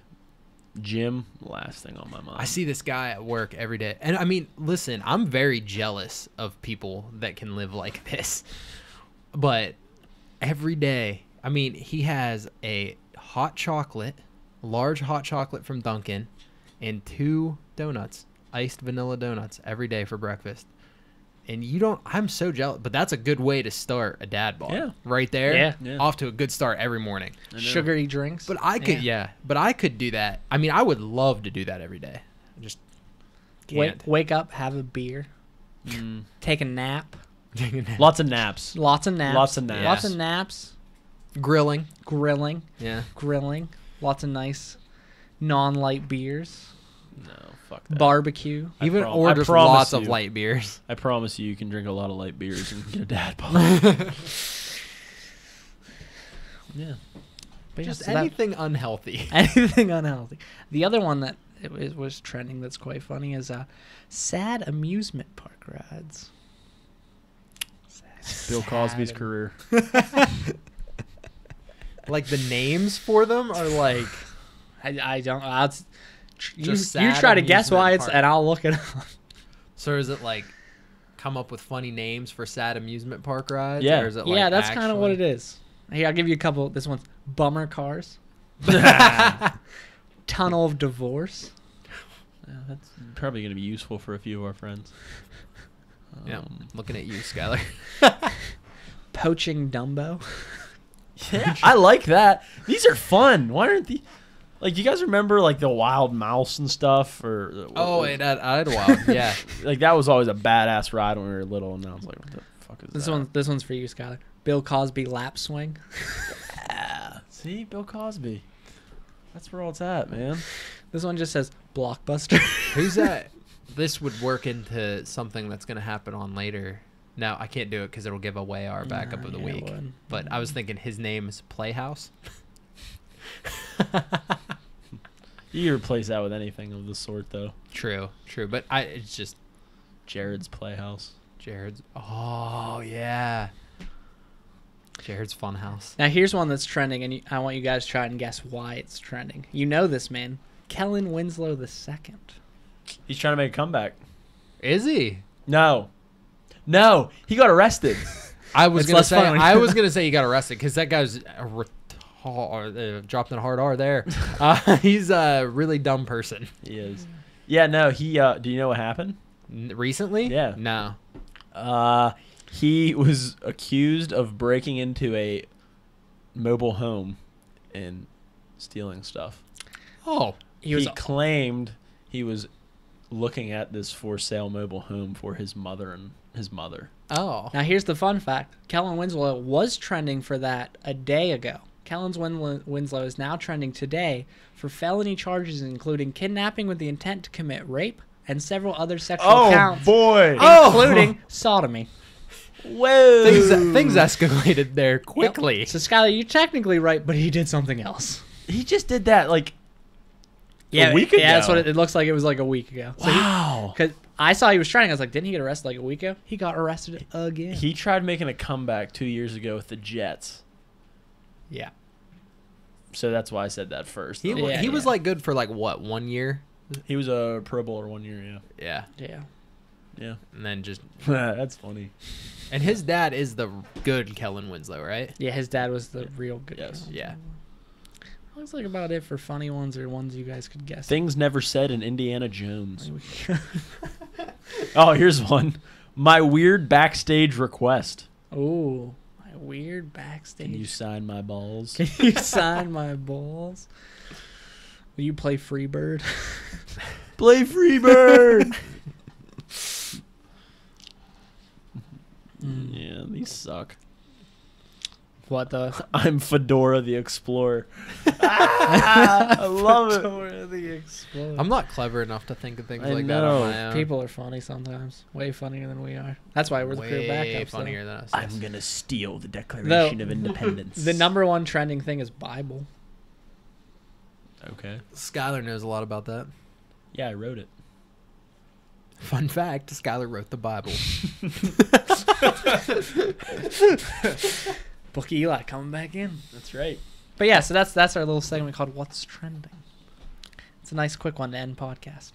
[SPEAKER 2] gym, last thing on my mind.
[SPEAKER 3] I see this guy at work every day. And I mean, listen, I'm very jealous of people that can live like this. But every day, I mean, he has a large hot chocolate from Dunkin', and 2 donuts, iced vanilla donuts every day for breakfast. And I'm so jealous, but that's a good way to start a dad bod.
[SPEAKER 2] Yeah.
[SPEAKER 3] Right there.
[SPEAKER 1] Yeah.
[SPEAKER 2] Yeah.
[SPEAKER 3] Off to a good start every morning.
[SPEAKER 2] I know.
[SPEAKER 1] Sugary drinks.
[SPEAKER 3] But I could, but I could do that. I mean, I would love to do that every day. I just can't.
[SPEAKER 1] Wake up, have a beer,
[SPEAKER 2] Mm.
[SPEAKER 1] take a nap.
[SPEAKER 2] Lots of naps.
[SPEAKER 1] Lots of naps.
[SPEAKER 2] Lots of naps.
[SPEAKER 1] Lots of naps.
[SPEAKER 3] Grilling.
[SPEAKER 1] Grilling.
[SPEAKER 3] Yeah.
[SPEAKER 1] Grilling. Lots of nice non-light beers.
[SPEAKER 2] No, fuck that.
[SPEAKER 1] Barbecue.
[SPEAKER 3] Even
[SPEAKER 2] I
[SPEAKER 3] order
[SPEAKER 2] promise
[SPEAKER 3] lots of
[SPEAKER 2] you.
[SPEAKER 3] light beers.
[SPEAKER 2] I promise you can drink a lot of light beers and get a dad bod. Yeah.
[SPEAKER 1] But yeah,
[SPEAKER 3] Just
[SPEAKER 1] so that-
[SPEAKER 3] anything unhealthy.
[SPEAKER 1] anything unhealthy. The other one that was trending that's quite funny is sad amusement park rides.
[SPEAKER 2] Bill Cosby's
[SPEAKER 1] Sad.
[SPEAKER 2] career.
[SPEAKER 3] Like the names for them are like
[SPEAKER 1] I don't. You
[SPEAKER 3] Just
[SPEAKER 1] you
[SPEAKER 3] sad
[SPEAKER 1] try to guess
[SPEAKER 3] amusement
[SPEAKER 1] why it's,
[SPEAKER 3] park.
[SPEAKER 1] and I'll look it up.
[SPEAKER 3] so is it like come up with funny names for sad amusement park rides?
[SPEAKER 2] Yeah.
[SPEAKER 3] Or is it
[SPEAKER 1] Yeah,
[SPEAKER 3] like
[SPEAKER 1] that's kind of what it
[SPEAKER 3] actually-
[SPEAKER 1] is. Here, I'll give you a couple. This one's Bummer Cars, Tunnel of Divorce,
[SPEAKER 2] Yeah, that's probably going to be useful for a few of our friends.
[SPEAKER 3] Yeah. Looking at you, Skylar.
[SPEAKER 1] Poaching Dumbo.
[SPEAKER 2] Yeah, I like that. These are fun. Why aren't the like? You guys remember like the Wild Mouse and stuff, or
[SPEAKER 3] Oh, wait, Idlewild. Yeah.
[SPEAKER 2] like that was always a badass ride when we were little, and now it's like, what the fuck is
[SPEAKER 1] This one's for you, Skylar. Bill Cosby lap swing.
[SPEAKER 2] that? See, Bill Cosby. That's where all it's at, man.
[SPEAKER 1] This one just says Blockbuster.
[SPEAKER 3] Who's that? This would work into something that's going to happen on later. No, I can't do it because it'll give away our backup of the
[SPEAKER 1] Yeah, it
[SPEAKER 3] week.
[SPEAKER 1] would.
[SPEAKER 3] But I was thinking his name is Playhouse.
[SPEAKER 2] You can replace that with anything of the sort, though.
[SPEAKER 3] True. But it's just
[SPEAKER 2] Jared's Playhouse.
[SPEAKER 3] Jared's. Oh, yeah. Jared's Funhouse.
[SPEAKER 1] Now here's one that's trending, and I want you guys to try and guess why it's trending. You know this man, Kellen Winslow II.
[SPEAKER 2] He's trying to make a comeback.
[SPEAKER 3] Is he?
[SPEAKER 2] No, he got arrested.
[SPEAKER 3] I was
[SPEAKER 1] It's
[SPEAKER 3] gonna
[SPEAKER 1] less
[SPEAKER 3] say.
[SPEAKER 1] fun when-
[SPEAKER 3] I was gonna say he got arrested because that guy's dropped in a hard R there. He's a really dumb person.
[SPEAKER 2] He is. Yeah, no, he. Do you know what happened?
[SPEAKER 3] Recently?
[SPEAKER 2] Yeah.
[SPEAKER 3] No.
[SPEAKER 2] He was accused of breaking into a mobile home and stealing stuff.
[SPEAKER 3] Oh.
[SPEAKER 2] He claimed he was looking at this for sale mobile home for his mother and his mother.
[SPEAKER 3] Oh.
[SPEAKER 1] Now here's the fun fact. Kellen Winslow was trending for that a day ago. Kellen Winslow is now trending today for felony charges including kidnapping with the intent to commit rape and several other sexual counts,
[SPEAKER 2] boy!
[SPEAKER 1] including sodomy.
[SPEAKER 2] Whoa!
[SPEAKER 3] Things escalated there quickly.
[SPEAKER 1] Yep. So Skylar, you're technically right, but he did something else.
[SPEAKER 2] He just did that like
[SPEAKER 1] Yeah,
[SPEAKER 2] a week ago.
[SPEAKER 1] Yeah, that's what it looks like. It was like a week ago. So
[SPEAKER 2] Wow.
[SPEAKER 1] Because I saw he was trending. I was like, didn't he get arrested like a week ago? He got arrested again.
[SPEAKER 2] He tried making a comeback 2 years ago with the Jets.
[SPEAKER 3] Yeah.
[SPEAKER 2] So that's why I said that first.
[SPEAKER 3] He
[SPEAKER 1] Yeah,
[SPEAKER 3] was
[SPEAKER 1] yeah.
[SPEAKER 3] like good for like what, 1 year?
[SPEAKER 2] He was a Pro Bowler 1 year, yeah.
[SPEAKER 3] Yeah.
[SPEAKER 1] Yeah.
[SPEAKER 2] Yeah.
[SPEAKER 3] and then just.
[SPEAKER 2] That's funny.
[SPEAKER 3] And his dad is the good Kellen Winslow, right?
[SPEAKER 1] Yeah, his dad was the real good.
[SPEAKER 2] Yes.
[SPEAKER 1] Kellen.
[SPEAKER 3] Yeah.
[SPEAKER 1] Looks like about it for funny ones or ones you guys could guess.
[SPEAKER 2] Things never said in Indiana Jones. Oh, here's one. My weird backstage request.
[SPEAKER 1] Oh, my weird backstage.
[SPEAKER 2] Can you sign my balls?
[SPEAKER 1] Can you sign my balls? Will you play Freebird?
[SPEAKER 2] Play Freebird. Yeah, these suck.
[SPEAKER 1] What the?
[SPEAKER 2] I'm Fedora the Explorer. I love it.
[SPEAKER 1] Dora the Explorer.
[SPEAKER 3] I'm not clever enough to think of things
[SPEAKER 2] I
[SPEAKER 3] like that on
[SPEAKER 2] know.
[SPEAKER 3] my own.
[SPEAKER 1] People are funny sometimes. Way funnier than we are. That's why we're the crew
[SPEAKER 3] way
[SPEAKER 1] backups.
[SPEAKER 3] funnier than us.
[SPEAKER 2] I'm gonna steal the Declaration of Independence.
[SPEAKER 1] The number one trending thing is Bible.
[SPEAKER 2] Okay.
[SPEAKER 3] Skylar knows a lot about that.
[SPEAKER 2] Yeah, I wrote it.
[SPEAKER 3] Fun fact: Skylar wrote the Bible.
[SPEAKER 1] Book Eli coming back in.
[SPEAKER 2] That's right.
[SPEAKER 1] But yeah, so that's our little segment called What's Trending. It's a nice quick one to end podcast.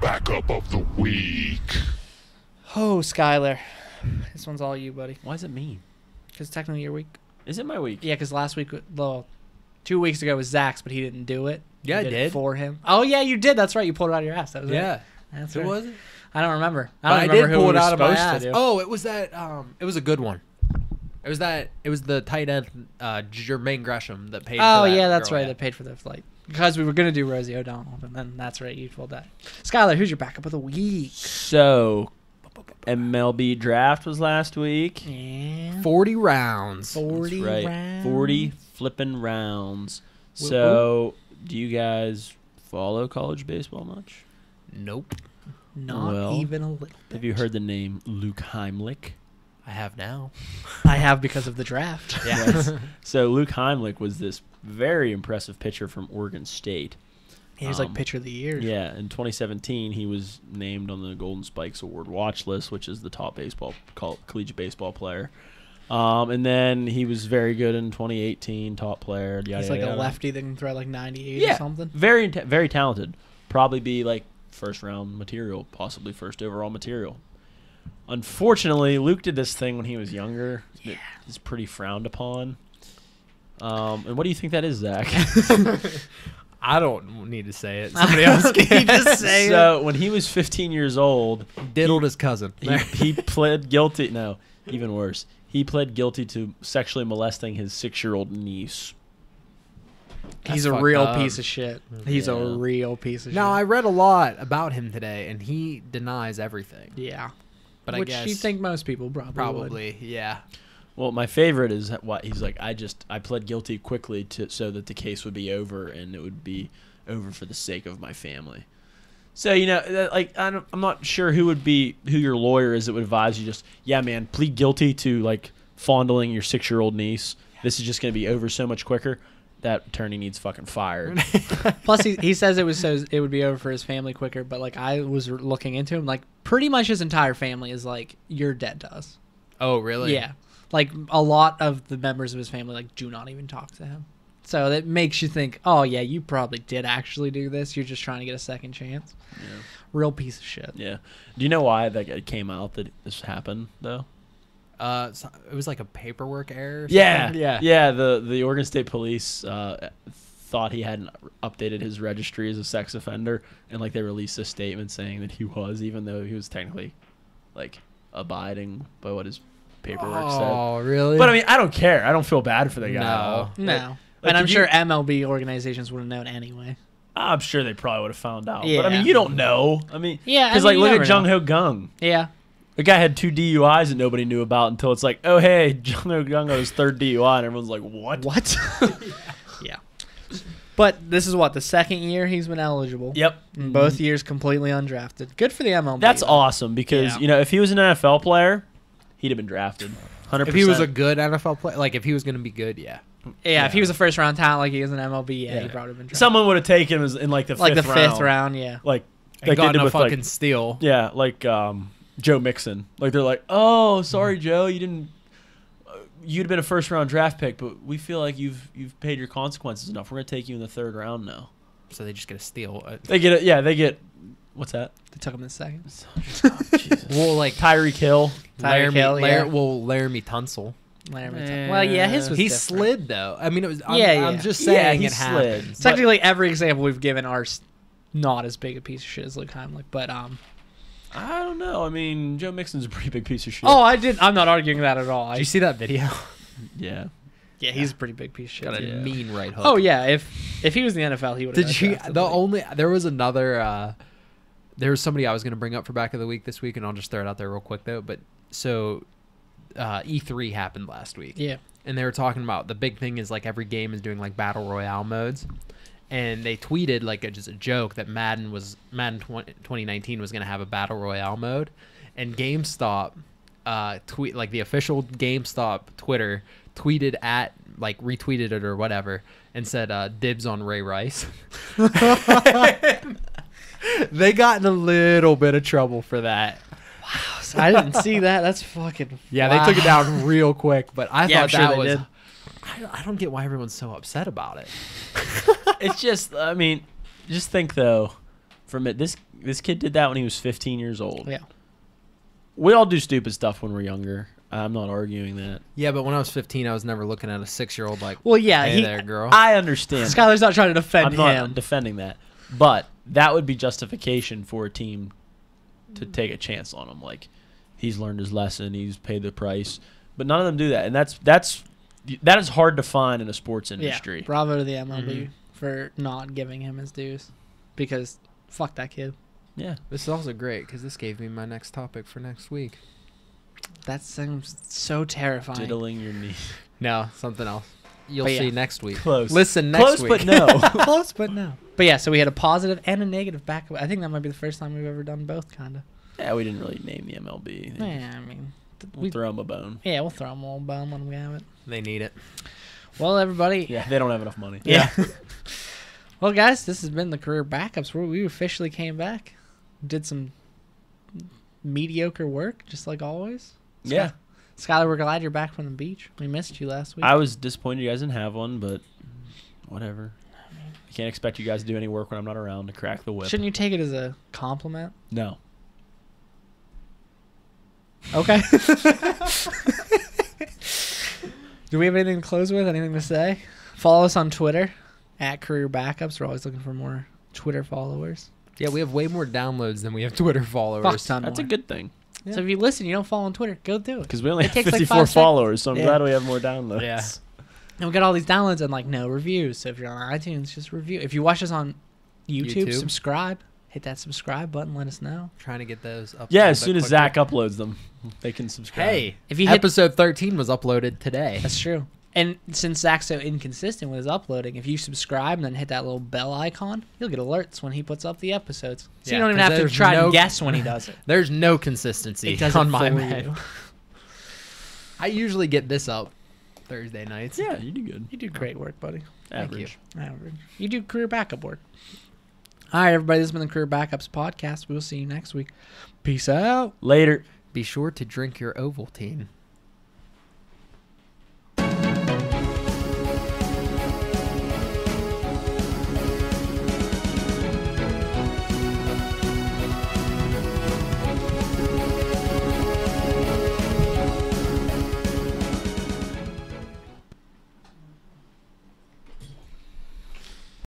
[SPEAKER 4] Backup of the week.
[SPEAKER 1] Oh, Skylar. This one's all you, buddy.
[SPEAKER 2] Why does it mean?
[SPEAKER 1] Because technically your week.
[SPEAKER 2] Is it my week?
[SPEAKER 1] Yeah, because last week, well, 2 weeks ago was Zach's, but he didn't do it.
[SPEAKER 3] Yeah,
[SPEAKER 1] You
[SPEAKER 3] I
[SPEAKER 1] it
[SPEAKER 3] did.
[SPEAKER 1] for him. Oh yeah, you did. That's right. You pulled it out of your ass. That was it.
[SPEAKER 3] Yeah.
[SPEAKER 1] That's
[SPEAKER 3] Who
[SPEAKER 1] right.
[SPEAKER 3] was it?
[SPEAKER 1] I don't remember.
[SPEAKER 3] But
[SPEAKER 1] I
[SPEAKER 3] I
[SPEAKER 1] don't
[SPEAKER 3] did
[SPEAKER 1] remember who
[SPEAKER 3] pull
[SPEAKER 1] we
[SPEAKER 3] it
[SPEAKER 1] were
[SPEAKER 3] out of my
[SPEAKER 1] supposed
[SPEAKER 3] ass.
[SPEAKER 1] to do.
[SPEAKER 3] Oh, it was that. It was a good one. It was the tight end, Jermaine Gresham that paid.
[SPEAKER 1] Oh
[SPEAKER 3] for that
[SPEAKER 1] yeah, that's
[SPEAKER 3] girl,
[SPEAKER 1] right.
[SPEAKER 3] yeah.
[SPEAKER 1] That paid for the flight because we were gonna do Rosie O'Donnell, and then that's right. You pulled that. Skylar, who's your backup of the week?
[SPEAKER 2] So, MLB draft was last week.
[SPEAKER 1] Yeah.
[SPEAKER 3] 40 rounds.
[SPEAKER 1] 40
[SPEAKER 2] That's right.
[SPEAKER 1] rounds.
[SPEAKER 2] 40 flipping rounds.
[SPEAKER 1] Whoop,
[SPEAKER 2] So, do you guys follow college baseball much?
[SPEAKER 3] Nope.
[SPEAKER 1] Not
[SPEAKER 2] Well,
[SPEAKER 1] even a little.
[SPEAKER 2] Have you heard the name Luke Heimlich?
[SPEAKER 3] I have now.
[SPEAKER 1] I have because of the draft.
[SPEAKER 2] Yes. So Luke Heimlich was this very impressive pitcher from Oregon State.
[SPEAKER 1] He was like pitcher of the year.
[SPEAKER 2] Yeah, in 2017, he was named on the Golden Spikes Award watch list, which is the top collegiate baseball player. And then he was very good in 2018, top player. Yada,
[SPEAKER 1] He's like
[SPEAKER 2] yada,
[SPEAKER 1] a
[SPEAKER 2] yada.
[SPEAKER 1] lefty that can throw like 98
[SPEAKER 2] Yeah,
[SPEAKER 1] or something.
[SPEAKER 2] very talented. Probably be like first round material, possibly first overall material. Unfortunately, Luke did this thing when he was younger that is pretty frowned upon. And what do you think that is, Zach?
[SPEAKER 3] I don't need to say it. Somebody else can.
[SPEAKER 1] Just say
[SPEAKER 2] So when he was 15 years old,
[SPEAKER 3] Diddled his cousin.
[SPEAKER 2] he pled guilty. No, even worse. He pled guilty to sexually molesting his 6-year-old niece.
[SPEAKER 1] He's
[SPEAKER 3] That's
[SPEAKER 1] a
[SPEAKER 3] fucked
[SPEAKER 1] real
[SPEAKER 3] up.
[SPEAKER 1] piece of shit. He's a
[SPEAKER 2] Yeah.
[SPEAKER 1] real piece of
[SPEAKER 3] No,
[SPEAKER 1] shit.
[SPEAKER 3] I read a lot about him today, and he denies everything.
[SPEAKER 1] Yeah.
[SPEAKER 3] But
[SPEAKER 1] Which
[SPEAKER 3] I guess
[SPEAKER 1] you think most people probably would.
[SPEAKER 3] probably, yeah.
[SPEAKER 2] Well, my favorite is what he's like. I pled guilty quickly so that the case would be over and it would be over for the sake of my family. So like I'm not sure who your lawyer is that would advise you. Just man, plead guilty to like fondling your 6-year-old niece. This is just going to be over so much quicker. That attorney needs fucking fired.
[SPEAKER 1] Plus, he says it would be over for his family quicker. But like I was looking into him, like pretty much his entire family is like you're dead to us.
[SPEAKER 3] Oh, really?
[SPEAKER 1] Yeah, like a lot of the members of his family like do not even talk to him. So that makes you think, oh yeah, you probably did actually do this. You're just trying to get a second chance.
[SPEAKER 2] Yeah.
[SPEAKER 1] Real piece of shit.
[SPEAKER 2] Yeah. Do you know why it came out that this happened though?
[SPEAKER 3] So it was like a paperwork error. Or
[SPEAKER 2] Yeah,
[SPEAKER 3] something? Yeah.
[SPEAKER 2] yeah. The Oregon State Police thought he hadn't updated his registry as a sex offender, and like they released a statement saying that he was, even though he was technically like abiding by what his paperwork said.
[SPEAKER 3] Oh, really?
[SPEAKER 2] But I mean, I don't care. I don't feel bad for the guy.
[SPEAKER 3] No.
[SPEAKER 2] at all.
[SPEAKER 1] No.
[SPEAKER 2] Like,
[SPEAKER 1] And I'm
[SPEAKER 2] if
[SPEAKER 1] sure
[SPEAKER 2] you-
[SPEAKER 1] MLB organizations would have known anyway.
[SPEAKER 2] I'm sure they probably would have found out. But I
[SPEAKER 1] Yeah.
[SPEAKER 2] mean, you don't know. I mean,
[SPEAKER 1] Yeah, I
[SPEAKER 2] because
[SPEAKER 1] mean,
[SPEAKER 2] like
[SPEAKER 1] you
[SPEAKER 2] look
[SPEAKER 1] never
[SPEAKER 2] at
[SPEAKER 1] know.
[SPEAKER 2] Jung Ho Gung.
[SPEAKER 1] Yeah.
[SPEAKER 2] The guy had 2 DUIs that nobody knew about until it's like, oh hey, Jung Ho Gung got his 3rd DUI, and everyone's like, what?
[SPEAKER 1] What? Yeah. But this is what, the second year he's been eligible.
[SPEAKER 2] Yep.
[SPEAKER 1] And both years completely undrafted. Good for the MLB.
[SPEAKER 2] That's
[SPEAKER 1] though.
[SPEAKER 2] awesome because
[SPEAKER 1] Yeah.
[SPEAKER 2] if he was an NFL player, he'd have been drafted. 100%.
[SPEAKER 3] if he was a good NFL player, like if he was going to be good, yeah.
[SPEAKER 1] Yeah, if he was a first round talent like he is in MLB, he probably would have been drafted.
[SPEAKER 2] someone would have taken him in like the
[SPEAKER 1] like
[SPEAKER 2] fifth
[SPEAKER 1] the
[SPEAKER 2] round.
[SPEAKER 1] fifth round, yeah.
[SPEAKER 2] Like
[SPEAKER 3] And
[SPEAKER 2] they
[SPEAKER 3] gotten
[SPEAKER 2] did
[SPEAKER 3] a
[SPEAKER 2] with
[SPEAKER 3] fucking
[SPEAKER 2] like
[SPEAKER 3] steal.
[SPEAKER 2] Joe Mixon. Like they're like, oh, sorry Joe, you didn't. You'd have been a first round draft pick, but we feel like you've paid your consequences enough. We're gonna take you in the 3rd round now.
[SPEAKER 3] so they just get a steal.
[SPEAKER 2] They get it. Yeah, they get. What's that?
[SPEAKER 1] They took him in second.
[SPEAKER 2] Jesus.
[SPEAKER 3] Well, like
[SPEAKER 2] Tyreek Hill.
[SPEAKER 1] Tyreek Hill, yeah.
[SPEAKER 3] Laramie Tunsil.
[SPEAKER 1] Well, yeah, his was
[SPEAKER 3] He
[SPEAKER 1] different.
[SPEAKER 3] slid though. I mean, it was.
[SPEAKER 1] Yeah,
[SPEAKER 3] I'm
[SPEAKER 1] yeah.
[SPEAKER 3] just
[SPEAKER 2] Yeah,
[SPEAKER 3] saying
[SPEAKER 2] he
[SPEAKER 3] it
[SPEAKER 2] slid.
[SPEAKER 3] happens.
[SPEAKER 1] Technically, every example we've given are not as big a piece of shit as Luke Heimlich, but
[SPEAKER 2] I don't know. I mean, Joe Mixon's a pretty big piece of shit.
[SPEAKER 1] Oh, I'm not arguing that at all.
[SPEAKER 3] Did you see that video?
[SPEAKER 2] yeah.
[SPEAKER 1] Yeah, he's a pretty big piece of shit.
[SPEAKER 3] Got a
[SPEAKER 2] Yeah.
[SPEAKER 3] mean right hook.
[SPEAKER 1] Oh yeah, if he was in the NFL, he would.
[SPEAKER 3] Did you? There was another. There was somebody I was going to bring up for back of the week this week, and I'll just throw it out there real quick though. But so, E3 happened last week.
[SPEAKER 1] Yeah.
[SPEAKER 3] And they were talking about the big thing is like every game is doing like battle royale modes, and they tweeted like just a joke that Madden 2019 was going to have a battle royale mode, and GameStop tweet like the official GameStop Twitter tweeted at like retweeted it or whatever and said dibs on Ray Rice. They got in a little bit of trouble for that.
[SPEAKER 1] I didn't see that. That's fucking.
[SPEAKER 3] Yeah,
[SPEAKER 1] wow.
[SPEAKER 3] they took it down real quick, but I
[SPEAKER 1] Yeah, I'm
[SPEAKER 3] thought
[SPEAKER 1] sure
[SPEAKER 3] that
[SPEAKER 1] they
[SPEAKER 3] was.
[SPEAKER 1] did.
[SPEAKER 3] I don't get why everyone's so upset about it.
[SPEAKER 2] It's just. I mean, just think though. From it, this kid did that when he was 15 years old.
[SPEAKER 1] Yeah.
[SPEAKER 2] We all do stupid stuff when we're younger. I'm not arguing that.
[SPEAKER 3] Yeah, but when I was 15, I was never looking at a 6-year-old like,
[SPEAKER 1] Well, yeah,
[SPEAKER 3] hey
[SPEAKER 1] he.
[SPEAKER 3] there, girl.
[SPEAKER 2] I understand.
[SPEAKER 1] Skylar's not trying to defend
[SPEAKER 2] I'm not
[SPEAKER 1] him.
[SPEAKER 2] defending that, but that would be justification for a team to take a chance on him. Like, he's learned his lesson, he's paid the price, but none of them do that, and that is hard to find in a sports industry.
[SPEAKER 1] Yeah, bravo to the MLB
[SPEAKER 3] Mhm.
[SPEAKER 1] for not giving him his dues, because fuck that kid.
[SPEAKER 2] Yeah.
[SPEAKER 3] This is also great because this gave me my next topic for next week.
[SPEAKER 1] That seems so terrifying.
[SPEAKER 2] Diddling your knee.
[SPEAKER 3] No, something else. You'll
[SPEAKER 1] But yeah.
[SPEAKER 3] see next week.
[SPEAKER 2] Close.
[SPEAKER 3] Listen next
[SPEAKER 2] Close,
[SPEAKER 3] week.
[SPEAKER 2] but no.
[SPEAKER 1] Close, but no. But yeah, so we had a positive and a negative back. I think that might be the first time we've ever done both, kind of.
[SPEAKER 2] Yeah, we didn't really name the MLB.
[SPEAKER 1] Yeah, I mean,
[SPEAKER 2] We'll throw them a bone.
[SPEAKER 1] yeah, we'll throw them a little bone when we have it.
[SPEAKER 3] They need it.
[SPEAKER 1] Well, everybody.
[SPEAKER 2] Yeah, they don't have enough money.
[SPEAKER 1] Yeah. Well, guys, this has been the Career Backups, where we officially came back, did some mediocre work, just like always.
[SPEAKER 2] Yeah.
[SPEAKER 1] Skylar, we're glad you're back from the beach. We missed you last week.
[SPEAKER 2] I was disappointed you guys didn't have one, but whatever. I can't expect you guys to do any work when I'm not around to crack the whip.
[SPEAKER 1] Shouldn't you take it as a compliment?
[SPEAKER 2] No.
[SPEAKER 1] Okay. Do we have anything to close with? Anything to say? Follow us on Twitter at Career Backups. We're always looking for more Twitter followers.
[SPEAKER 3] Yeah, we have way more downloads than we have Twitter followers.
[SPEAKER 1] Fuck ton
[SPEAKER 2] That's
[SPEAKER 1] more.
[SPEAKER 2] a good thing.
[SPEAKER 1] So if you listen, you don't follow on Twitter, go do it.
[SPEAKER 2] Because we only
[SPEAKER 1] It
[SPEAKER 2] have
[SPEAKER 1] takes like
[SPEAKER 2] 54
[SPEAKER 1] 5 seconds.
[SPEAKER 2] followers, so I'm
[SPEAKER 1] Yeah.
[SPEAKER 2] glad we have more downloads.
[SPEAKER 3] Yeah.
[SPEAKER 1] And we got all these downloads and like no reviews. So if you're on iTunes, just review. If you watch us on YouTube,
[SPEAKER 3] YouTube.
[SPEAKER 1] subscribe. Hit that subscribe button. Let us know.
[SPEAKER 3] Trying to get those up.
[SPEAKER 2] Yeah,
[SPEAKER 3] a
[SPEAKER 2] as
[SPEAKER 3] bit
[SPEAKER 2] soon as
[SPEAKER 3] quicker.
[SPEAKER 2] Zach uploads them, they can subscribe.
[SPEAKER 3] Hey,
[SPEAKER 1] If you hit,
[SPEAKER 3] episode 13 was uploaded today.
[SPEAKER 1] that's true. And since Zach's so inconsistent with his uploading, if you subscribe and then hit that little bell icon, you'll get alerts when he puts up the episodes. So
[SPEAKER 3] Yeah,
[SPEAKER 1] you don't even
[SPEAKER 3] 'cause
[SPEAKER 1] have to
[SPEAKER 3] there's
[SPEAKER 1] try
[SPEAKER 3] no-
[SPEAKER 1] and guess when he does it.
[SPEAKER 3] There's no consistency
[SPEAKER 1] It does it
[SPEAKER 3] on my
[SPEAKER 1] for
[SPEAKER 3] end.
[SPEAKER 1] you.
[SPEAKER 3] I usually get this up Thursday nights.
[SPEAKER 2] Yeah, you do good.
[SPEAKER 1] You do great work, buddy.
[SPEAKER 3] Thank you.
[SPEAKER 2] Average.
[SPEAKER 1] Average. You do career backup work. All right, everybody. This has been the Career Backups podcast. We'll see you next week. Peace out.
[SPEAKER 2] Later.
[SPEAKER 3] Be sure to drink your Ovaltine.